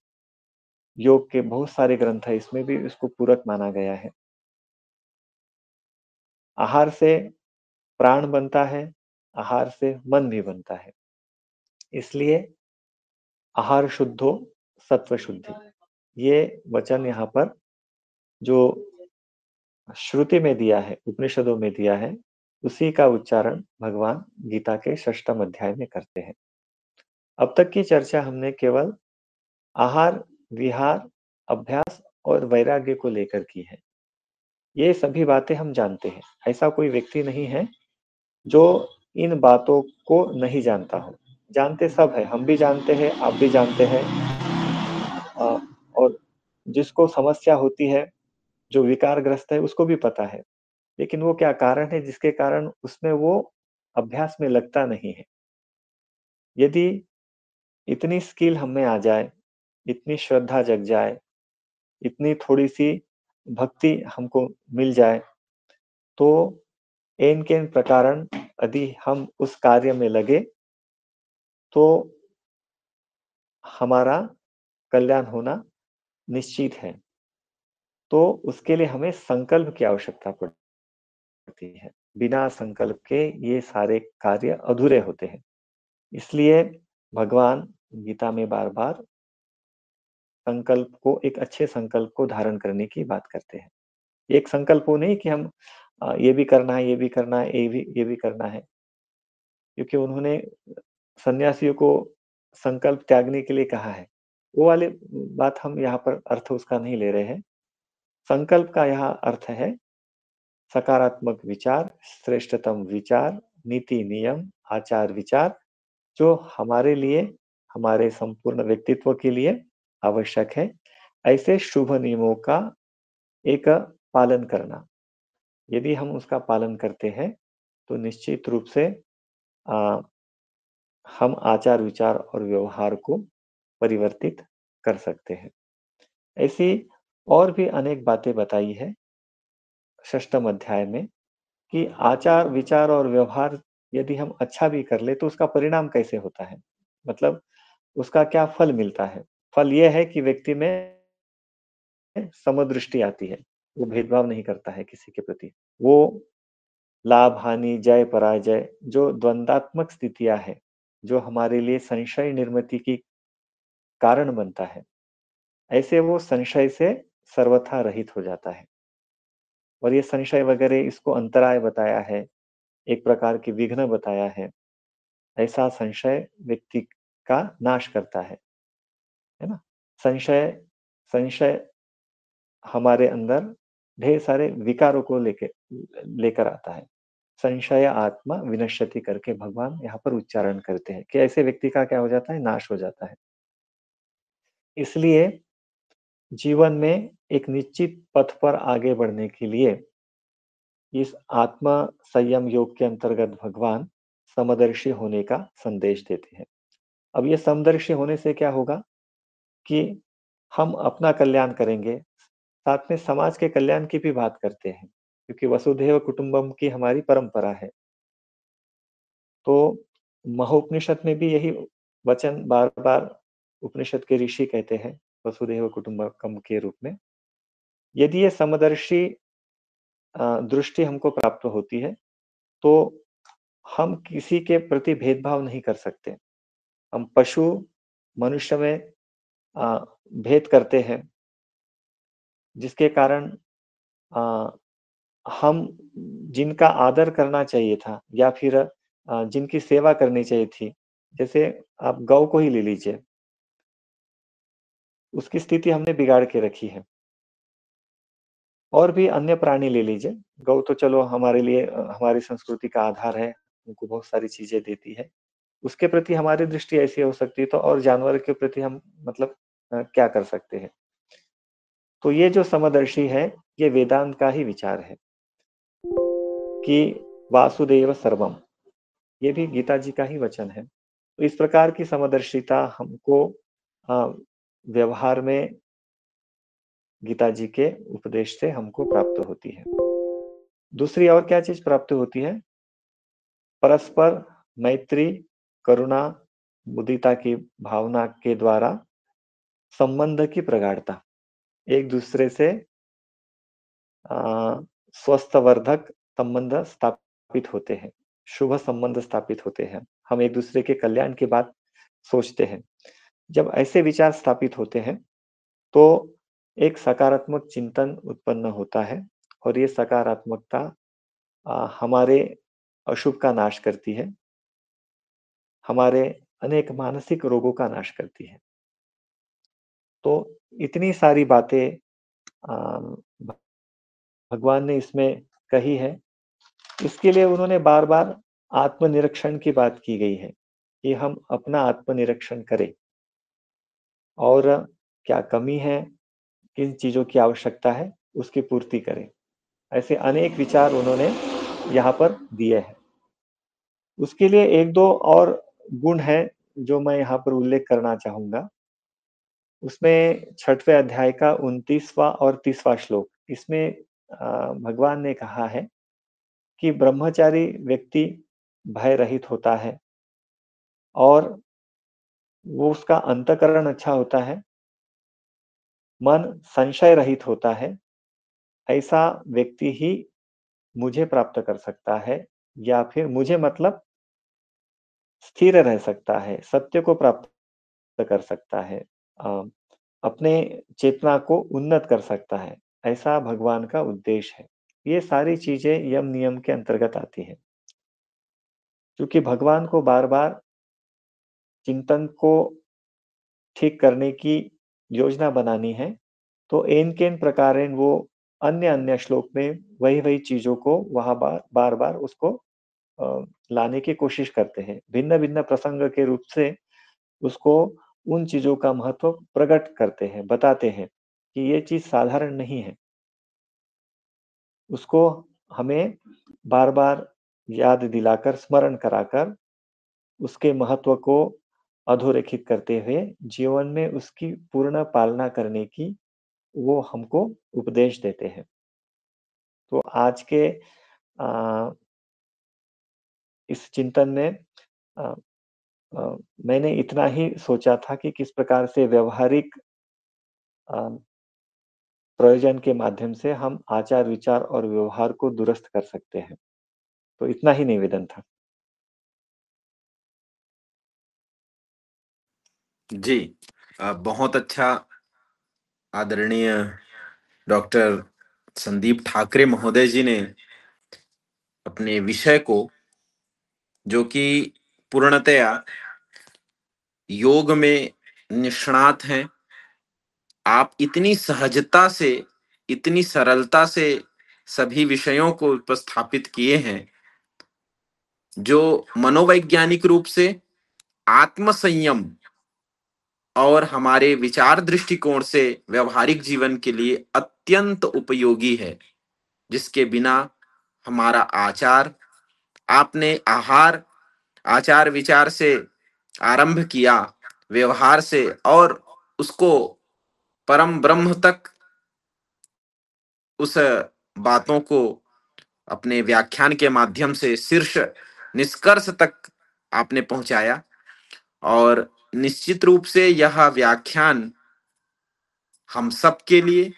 योग के बहुत सारे ग्रंथ हैं, इसमें भी इसको पूरक माना गया है। आहार से प्राण बनता है, आहार से मन भी बनता है। इसलिए आहार शुद्धो सत्व शुद्धि, ये वचन यहाँ पर जो श्रुति में दिया है, उपनिषदों में दिया है, उसी का उच्चारण भगवान गीता के 6ठम अध्याय में करते हैं। अब तक की चर्चा हमने केवल आहार, विहार, अभ्यास और वैराग्य को लेकर की है। ये सभी बातें हम जानते हैं। ऐसा कोई व्यक्ति नहीं है जो इन बातों को नहीं जानता हो। जानते सब हैं, हम भी जानते हैं, आप भी जानते हैं। अ, और जिसको समस्या होती है, जो विकारग्रस्त है, उसको भी पता है। लेकिन वो क्या कारण है जिसके कारण उसमें वो अभ्यास में लगता नहीं है। यदि इतनी स्किल हम में आ जाए, इतनी श्रद्धा जग जाए, इतनी थोड़ी-सी भक्ति हमको मिल जाए, तो एन-केन प्रकारन यदि हम उस कार्य में लगे, तो हमारा कल्याण होना निश्चित है। तो उसके लिए हमें संकल्प की आवश्यकता पड़ती है। बिना संकल्प के ये सारे कार्य अधूरे होते हैं। इसलिए भगवान गीता में बार-बार संकल्प को, एक अच्छे संकल्प को धारण करने की बात करते हैं। एक संकल्प वो नहीं कि हम ये भी करना है, ये भी करना है, ये भी करना है। क्योंकि उन्होंने सन्यासियों को संकल्प त्यागने के लिए कहा है। वो वाली बात हम यहाँ पर अर्थ उसका नहीं ले रहे हैं। संकल्प का यहाँ अर्थ है सकारात्मक विचार, श्रेष्ठतम विचार, नीति नियम, आचार विचार जो हमारे लिए, हमारे संपूर्ण व्यक्तित्व के लिए आवश्यक है। ऐसे शुभ नियमों का एक पालन करना। यदि हम उसका पालन करते हैं, तो निश्चित रूप से अ, हम आचार विचार और व्यवहार को परिवर्तित कर सकते हैं। ऐसी और भी अनेक बातें बताई है 6ठम अध्याय में कि आचार विचार और व्यवहार यदि हम अच्छा भी कर ले तो उसका परिणाम कैसे होता है? मतलब उसका क्या फल मिलता है? फल ये है कि व्यक्ति में समदृष्टि आती है। वो भेदभाव नहीं करता है किसी के प्रति। वो लाभ, हानि, जय, पराजय जो द्वंद्वात्मक स्थितियाँ हैं, जो हमारे लिए संशय निर्मिति की कारण बनता है, ऐसे वो संशय से सर्वथा रहित हो जाता है। और ये संशय वगैरह इसको अंतराय बताया है, एक प्रकार की विघ्न बताया है। ऐसा संशय व्यक्ति का नाश करता है ना? संशय संशय हमारे अंदर ढेर सारे विकारों को लेकर आता है। संशय आत्मा विनश्यति करके भगवान यहाँ पर उच्चारण करते हैं कि ऐसे व्यक्ति का क्या हो जाता है? नाश हो जाता है। इसलिए जीवन में एक निश्चित पथ पर आगे बढ़ने के लिए इस आत्मा संयम योग के अंतर्गत भगवान समदर्शी होने का संदेश देते हैं। अब ये समदर्शी होने से क्या होगा कि हम अपना कल्याण करेंगे, साथ में समाज के कल्याण की भी बात करते हैं, क्योंकि वसुधैव कुटुंबम की हमारी परंपरा है। तो महोपनिषद में भी यही वचन बार-बार उपनिषद के ऋषि कहते हैं, वसुधैव कुटुंबकम के रूप में। यदि ये समदर्शी दृष्टि हमको प्राप्त होती है, तो हम किसी के प्रति भेदभाव नहीं कर सकते। हम पशु, मनुष्य में अ, भेद करते हैं, जिसके कारण अ, हम जिनका आदर करना चाहिए था या फिर जिनकी सेवा करनी चाहिए थी, जैसे आप गौ को ही ले लीजिए, उसकी स्थिति हमने बिगाड़ के रखी है। और भी अन्य प्राणी ले लीजिए, गौ तो चलो हमारे लिए हमारी संस्कृति का आधार है, उनको बहुत सारी चीजें देती है, उसके प्रति हमारी दृष्टि ऐसी हो सकती है, तो और जानवर के प्रति हम मतलब क्या कर सकते हैं। तो ये जो समदर्शी है, ये वेदांत का ही विचार है कि वासुदेव सर्वम, ये भी गीता जी का ही वचन है। तो इस प्रकार की समदर्शिता हमको व्यवहार में गीता जी के उपदेश से हमको प्राप्त होती है। दूसरी और क्या चीज प्राप्त होती है? परस्पर मैत्री, करुणा, मुदिता की भावना के द्वारा संबंध की प्रगाढ़ता, एक दूसरे से स्वस्थवर्धक संबंध स्थापित होते हैं, शुभ संबंध स्थापित होते हैं, हम एक दूसरे के कल्याण की बात सोचते हैं। जब ऐसे विचार स्थापित होते हैं तो एक सकारात्मक चिंतन उत्पन्न होता है, और ये सकारात्मकता हमारे अशुभ का नाश करती है, हमारे अनेक मानसिक रोगों का नाश करती है। तो इतनी सारी बातें भगवान ने इसमें कही है। इसके लिए उन्होंने बार-बार आत्मनिरीक्षण की बात की गई है कि हम अपना आत्मनिरीक्षण करें और क्या कमी है, किन चीज़ों की आवश्यकता है, उसकी पूर्ति करें। ऐसे अनेक विचार उन्होंने यहाँ पर दिए हैं। उसके लिए 1-2 और गुण हैं जो मैं यहाँ पर उल्लेख करना चाहूँगा। उसमें 6वें अध्याय का 29वां और 30वां श्लोक, इसमें भगवान ने कहा है कि ब्रह्मचारी व्यक्ति भय रहित होता है और वो उसका अंतःकरण अच्छा होता है, मन संशय रहित होता है, ऐसा व्यक्ति ही मुझे प्राप्त कर सकता है, या फिर मुझे मतलब स्थिर रह सकता है, सत्य को प्राप्त कर सकता है, अ, अपने चेतना को उन्नत कर सकता है, ऐसा भगवान का उद्देश्य है। ये सारी चीजें यम नियम के अंतर्गत आती हैं। क्योंकि भगवान को बार-बार चिंतन को ठीक करने की योजना बनानी है, तो एन-केन प्रकारेण वो अन्य-अन्य श्लोक में वही-वही चीज़ों को वहाँ बार-बार उसको लाने की कोशिश करते हैं। भिन्न-भिन्न प्रसंग के रूप से उसको उन चीज़ों का महत्व प्रकट करते हैं, बताते हैं कि ये चीज़ साधारण नहीं है। उसको हमें बार-बार याद दिलाकर, स्मरण कराकर, उसके महत्व को अधोरेखित करते हुए जीवन में उसकी पूर्ण पालना करने की वो हमको उपदेश देते हैं। तो आज के इस चिंतन में अ मैंने इतना ही सोचा था कि किस प्रकार से व्यावहारिक अ, प्रयोजन के माध्यम से हम आचार, विचार और व्यवहार को दुरुस्त कर सकते हैं। तो इतना ही निवेदन था। जी, बहुत अच्छा आदरणीय डॉक्टर संदीप ठाकरे महोदय जी ने अपने विषय को, जो कि पूर्णतया योग में निष्णात हैं, आप इतनी सहजता से, इतनी सरलता से सभी विषयों को उपस्थापित किए हैं, जो मनोवैज्ञानिक रूप से आत्मसंयम और हमारे विचार दृष्टिकोण से व्यवहारिक जीवन के लिए अत्यंत उपयोगी है, जिसके बिना हमारा आचार, आपने आहार आचार विचार से आरंभ किया, व्यवहार से, और उसको परम ब्रह्म तक, उस बातों को अपने व्याख्यान के माध्यम से शीर्ष निष्कर्ष तक आपने पहुंचाया। और निश्चित रूप से यह व्याख्यान हम सब के लिए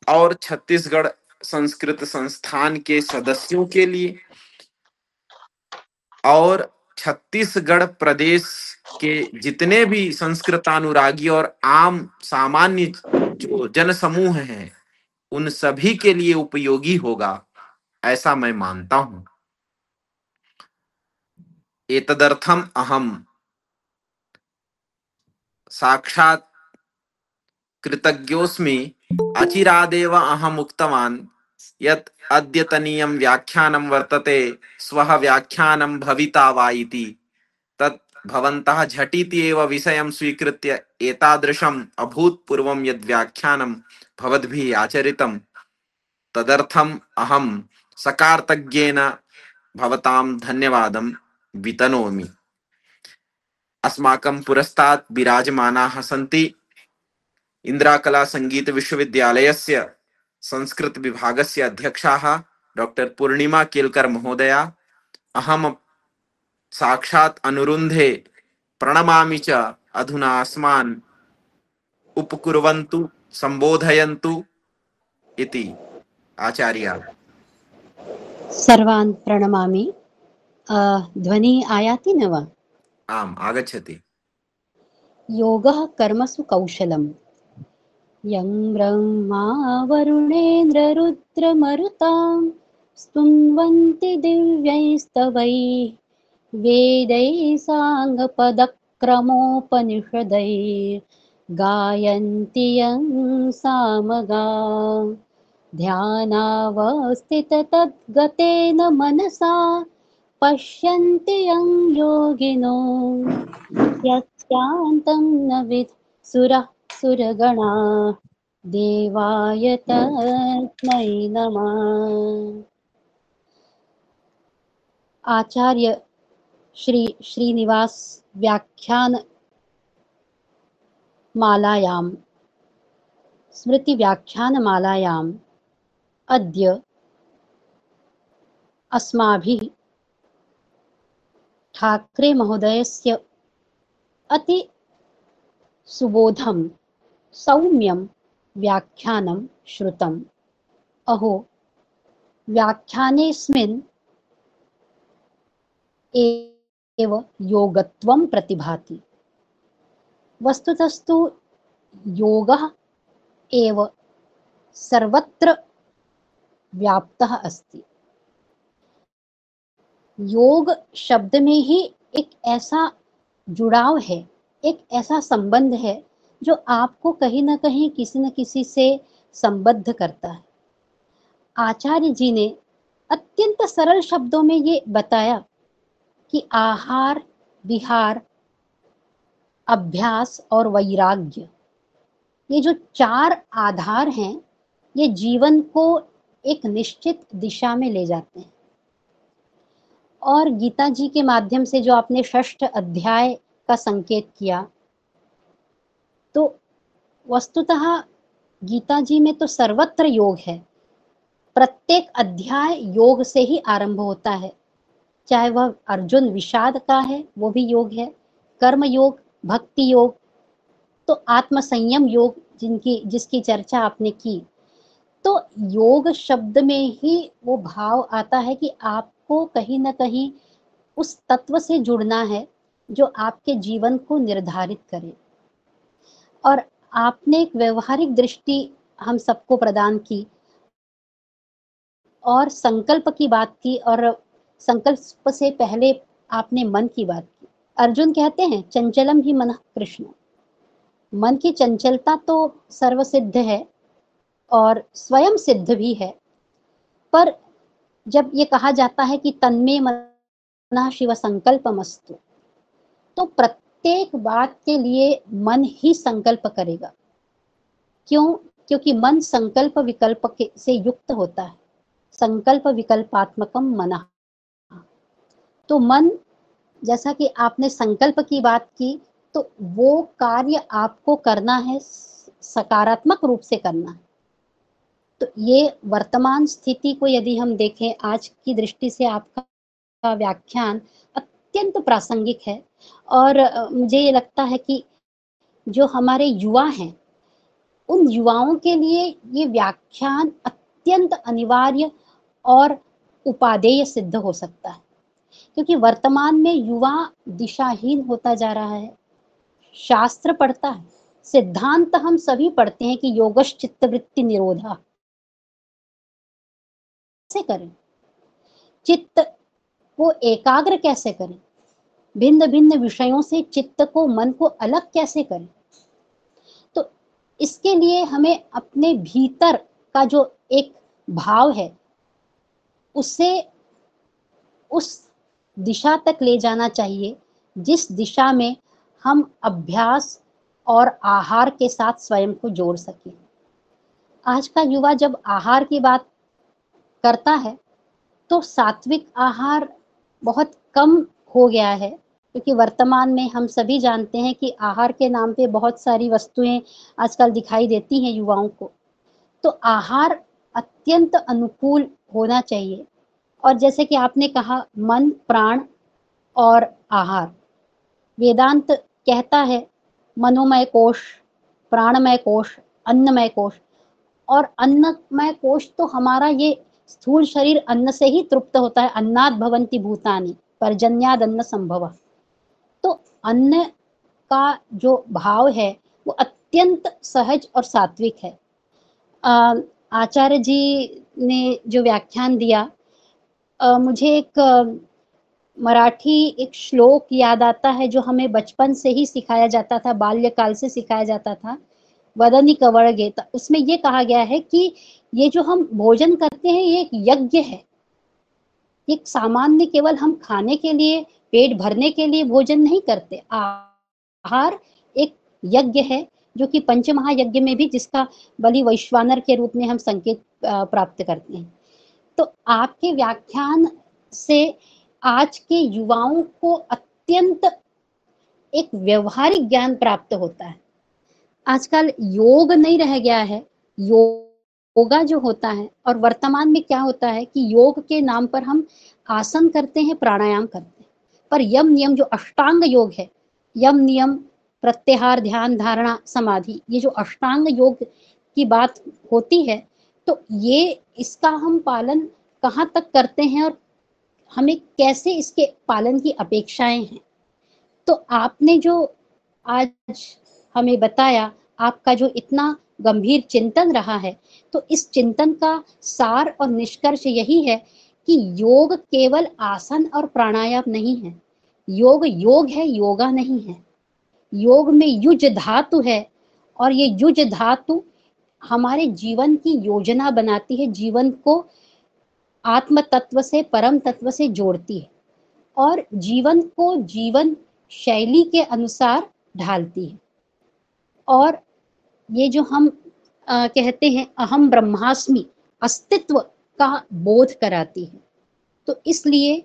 और छत्तीसगढ़ संस्कृत संस्थान के सदस्यों के लिए और छत्तीसगढ़ प्रदेश के जितने भी संस्कृतानुरागी और आम सामान्य जो जन समूह हैं, उन सभी के लिए उपयोगी होगा, ऐसा मैं मानता हूं। एतदर्थम अहम साक्षात कृतज्ञोऽस्मि। अचिरादेव अहम् उक्तवान् यत् अद्यतनीयं व्याख्यानं वर्तते, स्वः व्याख्यानं भविता वा इति। तत् भवन्तः झटिति एव विषयं स्वीकृत्य एतादृशम् अभूतपूर्वं यद् व्याख्यानं भवद्भिः आचरितं, तदर्थम् अहं सकार्तज्ञेन भवतां धन्यवादं वितनोमि। अस्माकं पुरस्तात् विराजमानाः सन्ति इन्द्राकला संगीत विश्वविद्यालयस्य संस्कृत विभागस्य अध्यक्षाः डॉक्टर पूर्णिमा केलकर महोदया। अहम साक्षात् अनुरुन्धे प्रणमामि च, अधुना अस्मान् उपकुर्वन्तु, संबोधयन्तु इति। आचार्य। सर्वान् प्रणमामि। ध्वनिः आयाति न वा? आम्, आगच्छति। योगः कर्मसु कौशलम्। यं ब्रह्मा वरुणेन्द्ररुद्रमरुतां स्तुन्वन्ति दिव्यैस्तवैः, वेदैः साङ्गपदक्रमोपनिषदैः गायन्ति यं सामगाः। ध्यानावस्थिततद्गतेन मनसा पश्यन्ति यं योगिनो, यस्यान्तं न विदुः सुरगणाः। देवाय तस्मै नमः। आचार्य श्री श्रीनिवास व्याख्यान मालायां, स्मृति व्याख्यान मालायाम् अद्य अस्माभिः ठाकरे महोदयस्य अति सुबोधं सौम्यं व्याख्यानं श्रुतम्। अहो, व्याख्यानेऽस्मिन् एव योगत्वं प्रतिभाति। वस्तुतस्तु योगः एव सर्वत्र व्याप्तः अस्ति। योग शब्द में ही एक ऐसा जुड़ाव है, एक ऐसा संबंध है जो आपको कहीं ना कहीं किसी न किसी से संबद्ध करता है। आचार्य जी ने अत्यंत सरल शब्दों में ये बताया कि आहार, विहार, अभ्यास और वैराग्य, ये जो चार आधार हैं, ये जीवन को एक निश्चित दिशा में ले जाते हैं। और गीता जी के माध्यम से जो आपने षष्ठ अध्याय का संकेत किया, तो वस्तुतः गीता जी में तो सर्वत्र योग है। प्रत्येक अध्याय योग से ही आरंभ होता है, चाहे वह अर्जुन विषाद का है, वो भी योग है, कर्म योग, भक्ति योग, तो आत्म संयम योग जिसकी चर्चा आपने की। तो योग शब्द में ही वो भाव आता है कि आपको कहीं ना कहीं उस तत्व से जुड़ना है जो आपके जीवन को निर्धारित करे। और आपने एक व्यवहारिक दृष्टि हम सबको प्रदान की और संकल्प की बात की, और संकल्प से पहले आपने मन की बात की। अर्जुन कहते हैं चंचलम ही मनः कृष्ण। मन की चंचलता तो सर्वसिद्ध है और स्वयं सिद्ध भी है, पर जब ये कहा जाता है कि तन्मे मनः शिव संकल्पमस्तु, तो प्रत्येक बात के लिए मन ही संकल्प करेगा। क्यों? क्योंकि मन संकल्प विकल्प से युक्त होता है। संकल्प विकल्पात्मकम मनः। तो मन, जैसा कि आपने संकल्प की बात की, तो वो कार्य आपको करना है, सकारात्मक रूप से करना है। तो ये वर्तमान स्थिति को यदि हम देखें, आज की दृष्टि से आपका व्याख्यान अत्यंत प्रासंगिक है। और मुझे ये लगता है कि जो हमारे युवा हैं, उन युवाओं के लिए ये व्याख्यान अत्यंत अनिवार्य और उपादेय सिद्ध हो सकता है, क्योंकि वर्तमान में युवा दिशाहीन होता जा रहा है। शास्त्र पढ़ता है, सिद्धांत हम सभी पढ़ते हैं कि योगश्च चित्तवृत्ति निरोधा। कैसे करें चित्त को एकाग्र, कैसे करें भिन्न भिन्न विषयों से चित्त को, मन को अलग कैसे करें? तो इसके लिए हमें अपने भीतर का जो एक भाव है उसे उस दिशा तक ले जाना चाहिए जिस दिशा में हम अभ्यास और आहार के साथ स्वयं को जोड़ सकें। आज का युवा जब आहार की बात करता है तो सात्विक आहार बहुत कम हो गया है, क्योंकि वर्तमान में हम सभी जानते हैं कि आहार के नाम पे बहुत सारी वस्तुएं आजकल दिखाई देती हैं युवाओं को। तो आहार अत्यंत अनुकूल होना चाहिए। और जैसे कि आपने कहा, मन, प्राण और आहार, वेदांत कहता है मनोमय कोश, प्राणमय कोश, अन्नमय कोश। और अन्नमय कोश तो हमारा ये स्थूल शरीर अन्न से ही तृप्त होता है। अन्नात् भवन्ति भूतानि पर्जन्याद् अन्न संभवः। तो अन्न का जो भाव है वो अत्यंत सहज और सात्विक है। आचार्य जी ने जो व्याख्यान दिया, मुझे एक मराठी एक श्लोक याद आता है जो हमें बचपन से ही सिखाया जाता था, बाल्यकाल से सिखाया जाता था, वदनी कवड़गे। उसमें ये कहा गया है कि ये जो हम भोजन करते हैं ये एक यज्ञ है। एक सामान्य केवल हम खाने के लिए, पेट भरने के लिए भोजन नहीं करते। आहार एक यज्ञ है जो कि पंच महायज्ञ में भी, जिसका बलि वैश्वानर के रूप में हम संकेत प्राप्त करते हैं। तो आपके व्याख्यान से आज के युवाओं को अत्यंत एक व्यवहारिक ज्ञान प्राप्त होता है। आजकल योग नहीं रह गया है, योगा जो होता है। और वर्तमान में क्या होता है कि योग के नाम पर हम आसन करते हैं, प्राणायाम करते हैं, पर यम नियम जो अष्टांग योग है, यम नियम प्रत्याहार ध्यान धारणा समाधि, ये जो अष्टांग योग की बात होती है, तो ये इसका हम पालन कहाँ तक करते हैं और हमें कैसे इसके पालन की अपेक्षाएं हैं। तो आपने जो आज हमें बताया, आपका जो इतना गंभीर चिंतन रहा है, तो इस चिंतन का सार और निष्कर्ष यही है कि योग केवल आसन और प्राणायाम नहीं है। योग योग है, योगा नहीं है। योग में युज धातु है और ये युज धातु हमारे जीवन की योजना बनाती है, जीवन को आत्म तत्व से, परम तत्व से जोड़ती है और जीवन को जीवन शैली के अनुसार ढालती है। और ये जो हम कहते हैं अहम ब्रह्मास्मि, अस्तित्व का बोध कराती है। तो इसलिए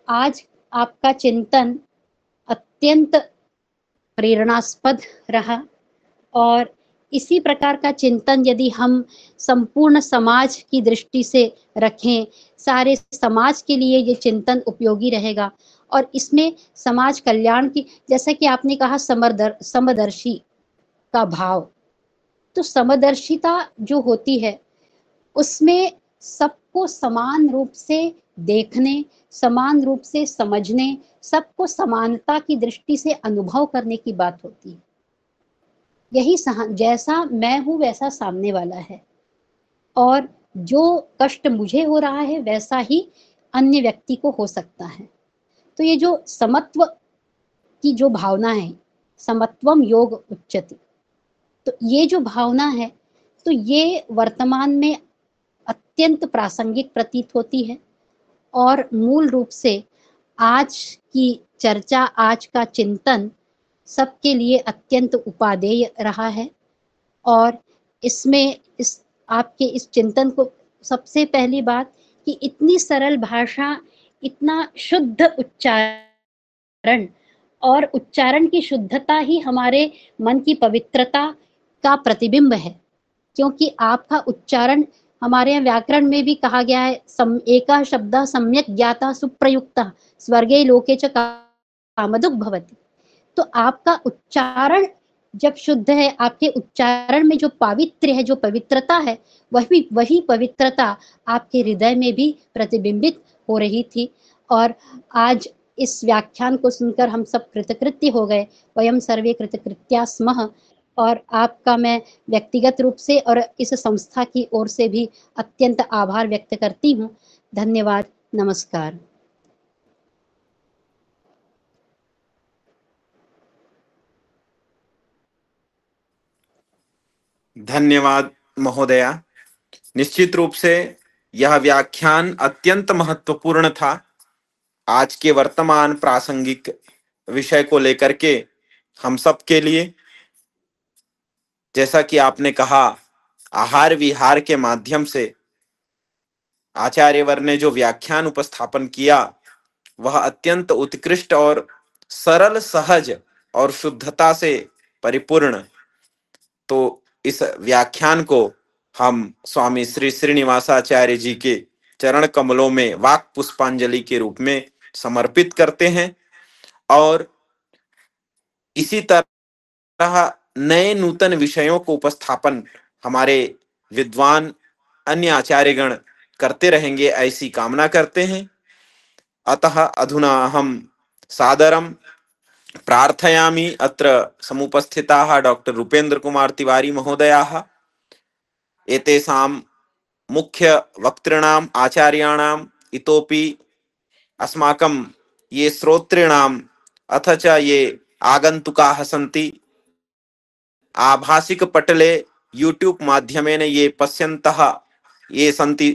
आज आपका चिंतन अत्यंत प्रेरणास्पद रहा। और इसी प्रकार का चिंतन यदि हम संपूर्ण समाज की दृष्टि से रखें, सारे समाज के लिए ये चिंतन उपयोगी रहेगा। और इसमें समाज कल्याण की, जैसा कि आपने कहा, समदर्शी का भाव, तो समदर्शिता जो होती है उसमें सबको समान रूप से देखने, समान रूप से समझने, सबको समानता की दृष्टि से अनुभव करने की बात होती है। यही जैसा मैं हूं वैसा सामने वाला है, और जो कष्ट मुझे हो रहा है वैसा ही अन्य व्यक्ति को हो सकता है। तो ये जो समत्व की जो भावना है, समत्वम योग उच्यते, तो ये जो भावना है, तो ये वर्तमान में अत्यंत प्रासंगिक प्रतीत होती है। और मूल रूप से आज की चर्चा, आज का चिंतन सबके लिए अत्यंत उपादेय रहा है। और इसमें इस आपके इस चिंतन को, सबसे पहली बात कि इतनी सरल भाषा, इतना शुद्ध उच्चारण, और उच्चारण की शुद्धता ही हमारे मन की पवित्रता का प्रतिबिंब है। क्योंकि आपका उच्चारण, हमारे यहाँ व्याकरण में भी कहा गया है, एकः शब्दः सम्यक् ज्ञातः सुप्रयुक्तः स्वर्गे लोके च कामदुक् भवति। तो आपका उच्चारण जब शुद्ध है, आपके उच्चारण में जो पावित्र्य है, जो पवित्रता है, वही पवित्रता आपके हृदय में भी प्रतिबिंबित हो रही थी। और आज इस व्याख्यान को सुनकर हम सब कृतकृत्य हो गए, वयम सर्वे कृतकृत्या स्मः। और आपका मैं व्यक्तिगत रूप से और इस संस्था की ओर से भी अत्यंत आभार व्यक्त करती हूँ। धन्यवाद, नमस्कार। धन्यवाद महोदया। निश्चित रूप से यह व्याख्यान अत्यंत महत्वपूर्ण था आज के वर्तमान प्रासंगिक विषय को लेकर के हम सब के लिए। जैसा कि आपने कहा, आहार विहार के माध्यम से आचार्यवर ने जो व्याख्यान उपस्थापन किया वह अत्यंत उत्कृष्ट और सरल, सहज और शुद्धता से परिपूर्ण। तो इस व्याख्यान को हम स्वामी श्री श्रीनिवासाचार्य जी के चरण कमलों में वाक पुष्पांजलि के रूप में समर्पित करते हैं और इसी तरह नए नूतन विषयों को उपस्थापन हमारे विद्वान अन्य आचार्यगण करते रहेंगे, ऐसी कामना करते हैं। अतः अधुना अहं सादरं प्रार्थयामि अत्र समुपस्थिताः डॉक्टर रूपेन्द्र कुमार तिवारी महोदयाः एतेषां मुख्य वक्तॄणाम् आचार्याणाम् इतोपि अस्माकं ये श्रोतॄणाम् अथ च ये आगन्तुकाः सन्ति आभासिक पटले यूट्यूब माध्यमेन ये पश्यन्तः ये सन्ति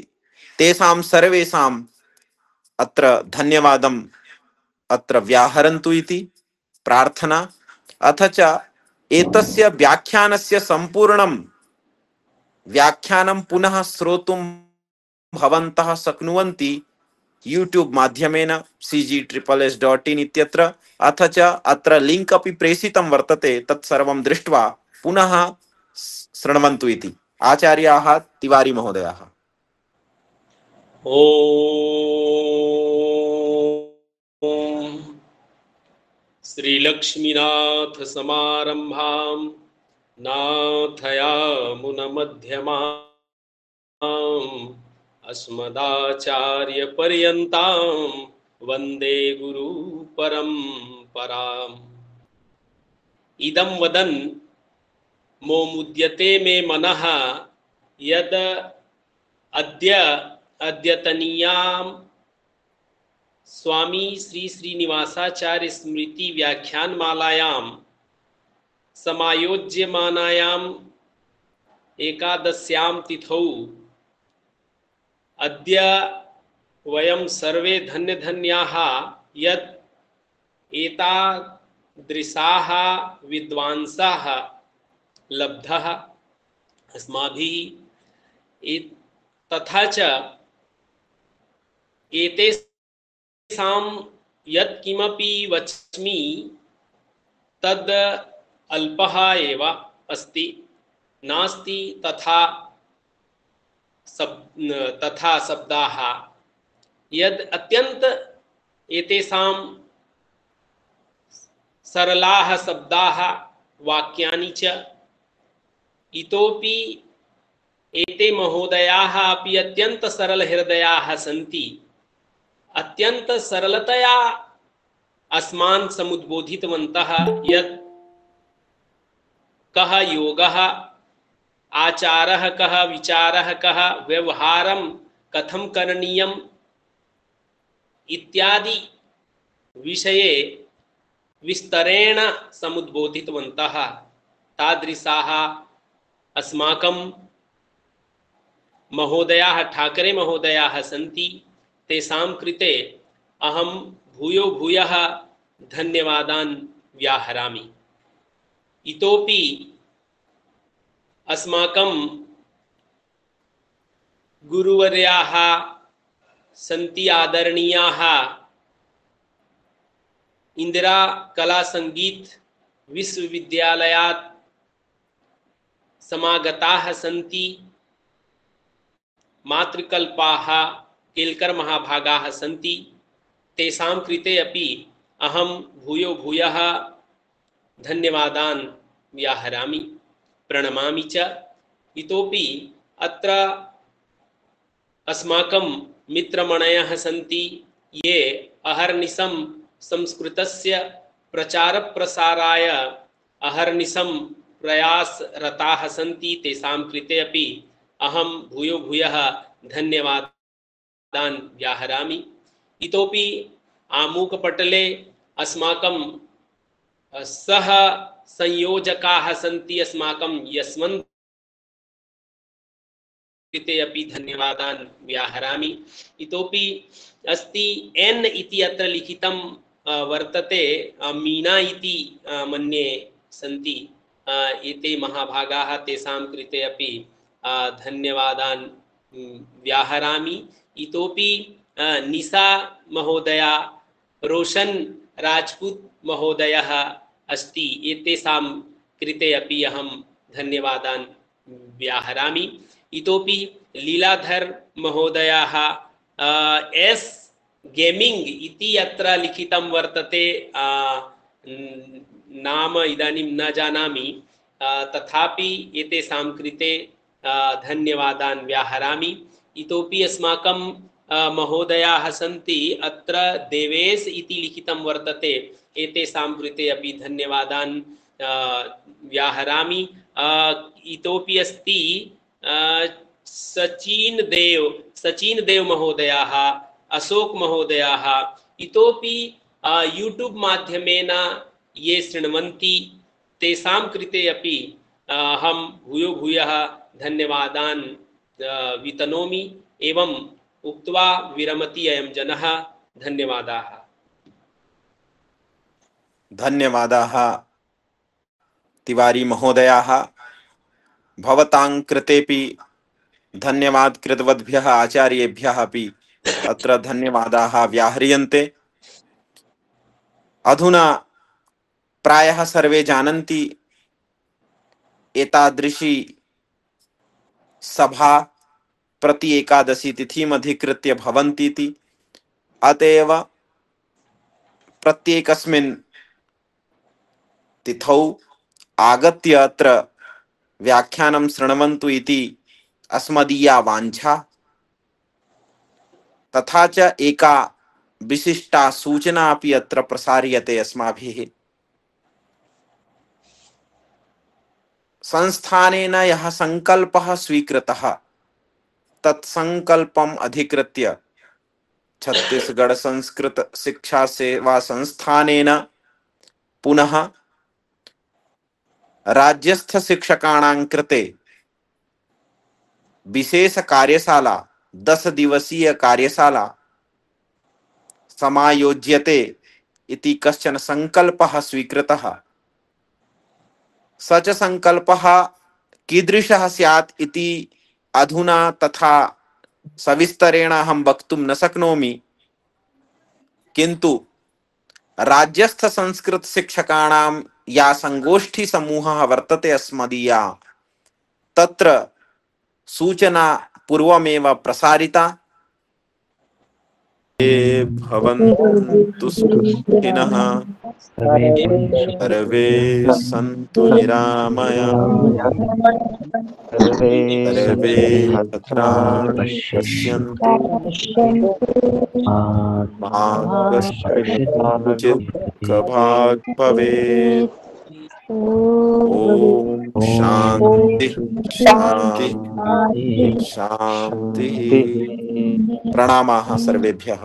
तेषां सर्वेषाम् अत्र धन्यवादम् अत्र व्याहरन्तु इति प्रार्थना। अथ च एतस्य व्याख्यानस्य सम्पूर्णं व्याख्यानं पुनः श्रोतुं भवन्तः शक्नुवन्ति यूट्यूब माध्यमेन cg_s.in इत्यत्र। अथ च अत्र लिंक अपि प्रेषितं वर्तते, तत्सर्वं दृष्ट्वा पुनः शृण्वन्तु इति। आचार्याः तिवारी महोदयाः। ओम श्रीलक्ष्मीनाथ समारंभां नाथयामुनमध्यमाम् अस्मदाचार्य पर्यन्तां वन्दे गुरु परम्पराम्। इदं वदन् मोमुद्यते मे मनः यद अद्यतनीयां स्वामी श्री श्रीनिवासाचार्य स्मृति व्याख्यानमालायां समायोज्यमानायाम् एकादश्यां तिथौ अद्य वयं सर्वे धन्यधन्याः यत् एतादृशाः विद्वांसाः लब्धाः अस्माभिः तथा च एतेषां यत् किमपि वच्मि तद् अल्पः एव अस्ति, नास्ति तथा शब्दाः यद् अत्यंत एतेषां सरलाः शब्दाः वाक्यानि च इतोपि एते महोदयाः अपि अत्यंत सरल हृदयाः सन्ति। अत्यंत सरलतया अस्मान् समुद्बोधितवन्तः यत् कः योगः, आचारः कः, विचारः कः, व्यवहारं कथं करणीयम् इत्यादि विषये विस्तरेण समुद्बोधितवन्तः। तादृशाः अस्माकं महोदयाः, ठाकरे महोदयाः सन्ति। तेषां कृते अहं भूयो भूयः धन्यवादान् व्याहरामि। इतोपि अस्माकं गुरुवर्याः सन्ति, आदरणीयाः इंदिरा कला संगीत विश्वविद्यालयात् समागताः सन्ति। मातृकल्पाः केल्कर महाभागाः सन्ति। तेषां कृते अपि अहं भूयो भूयः धन्यवादान् व्याहरामि, प्रणमामि च। इतोपि अत्र अस्माकं मित्रमणयः सन्ति ये अहर्निशं संस्कृतस्य प्रचारप्रसाराय अहर्निशं प्रयासरताः सन्ति। तेषां कृते अपि अहं भूयो भूयः धन्यवादान् व्याहरामि। इतोपि आमुखपटले अस्माकं सह संयोजकाः सन्ति। अस्माकं यशवन्त कृते अपि धन्यवादान् व्याहरामि। इतोपि अस्ति एन् इति अत्र लिखितं वर्तते, मीना इति मन्ये सन्ति एते महाभागाः, तेषां कृते अपि धन्यवादान् व्याहरामि। इतोपि निशा महोदया, रोशन राजपूत महोदयः अस्ति, एतेषां कृते अपि अहं धन्यवादान् व्याहरामि। इतोपि लीलाधर महोदयाः एस् गेमिंग इति अत्र लिखितं वर्तते, नाम इदानीं न जानामि, तथापि एतेषां कृते धन्यवादान् व्याहरामि। इतोपि अस्माकं महोदयाः सन्ति, अत्र देवेश इति लिखितं वर्तते, एतेषां कृते अपि धन्यवादान् व्याहरामि। इतोपि अस्ति सचिन देव महोदयाः, अशोक महोदयाः, इतोपि यूट्यूब माध्यमेन ये शृण्वन्ति तेषां कृते अपि अहं भूयो भूयः धन्यवादान् वितनोमि। एवं उक्त्वा विरमति अयं जनः। धन्यवादाः। धन्यवादाः तिवारी महोदयाः। भवतां कृतेपि धन्यवाद कृतवद्भ्यः आचार्येभ्यः अपि अत्र धन्यवादाः व्याह्रियन्ते। अधुना प्रायः सर्वे जानन्ति एतादृशी सभा प्रति एकादशी तिथिम् अधिकृत्य भवन्तीति। अतएव प्रत्येकस्मिन् तिथौ आगत्य अत्र व्याख्यानं शृण्वन्तु इति अस्मदीया वाञ्छा। तथा च एका विशिष्टा सूचना अपि अत्र प्रसार्यते अस्माभिः। संस्थानेन यः संकल्पः स्वीकृतः तत्संकल्पम् अधिकृत्य छत्तीसगढ़ संस्कृत शिक्षा सेवा संस्थानेन पुनः राज्यस्थ शिक्षकाणां कृते विशेष कार्यशाला 10 दिवसीय कार्यशाला समायोज्यते इति कश्चन संकल्पः स्वीकृतः। स च संकल्पः कीदृशः स्यात् इति अधुना तथा सविस्तरेण अहं वक्तुं न शक्नोमि, किन्तु राज्यस्थ संस्कृत शिक्षकाणां या संगोष्ठी समूहः वर्तते अस्मदीया, तत्र सूचना पूर्वमेव प्रसारिता। ये भवन्तु सुखिनः, सर्वे सन्तु निरामयाः, सर्वे भद्राणि पश्यन्तु, मा कश्चित् दुःखभाग् भवेत्। ओम शांति शांति शांति। प्रणामाः सर्वेभ्यः।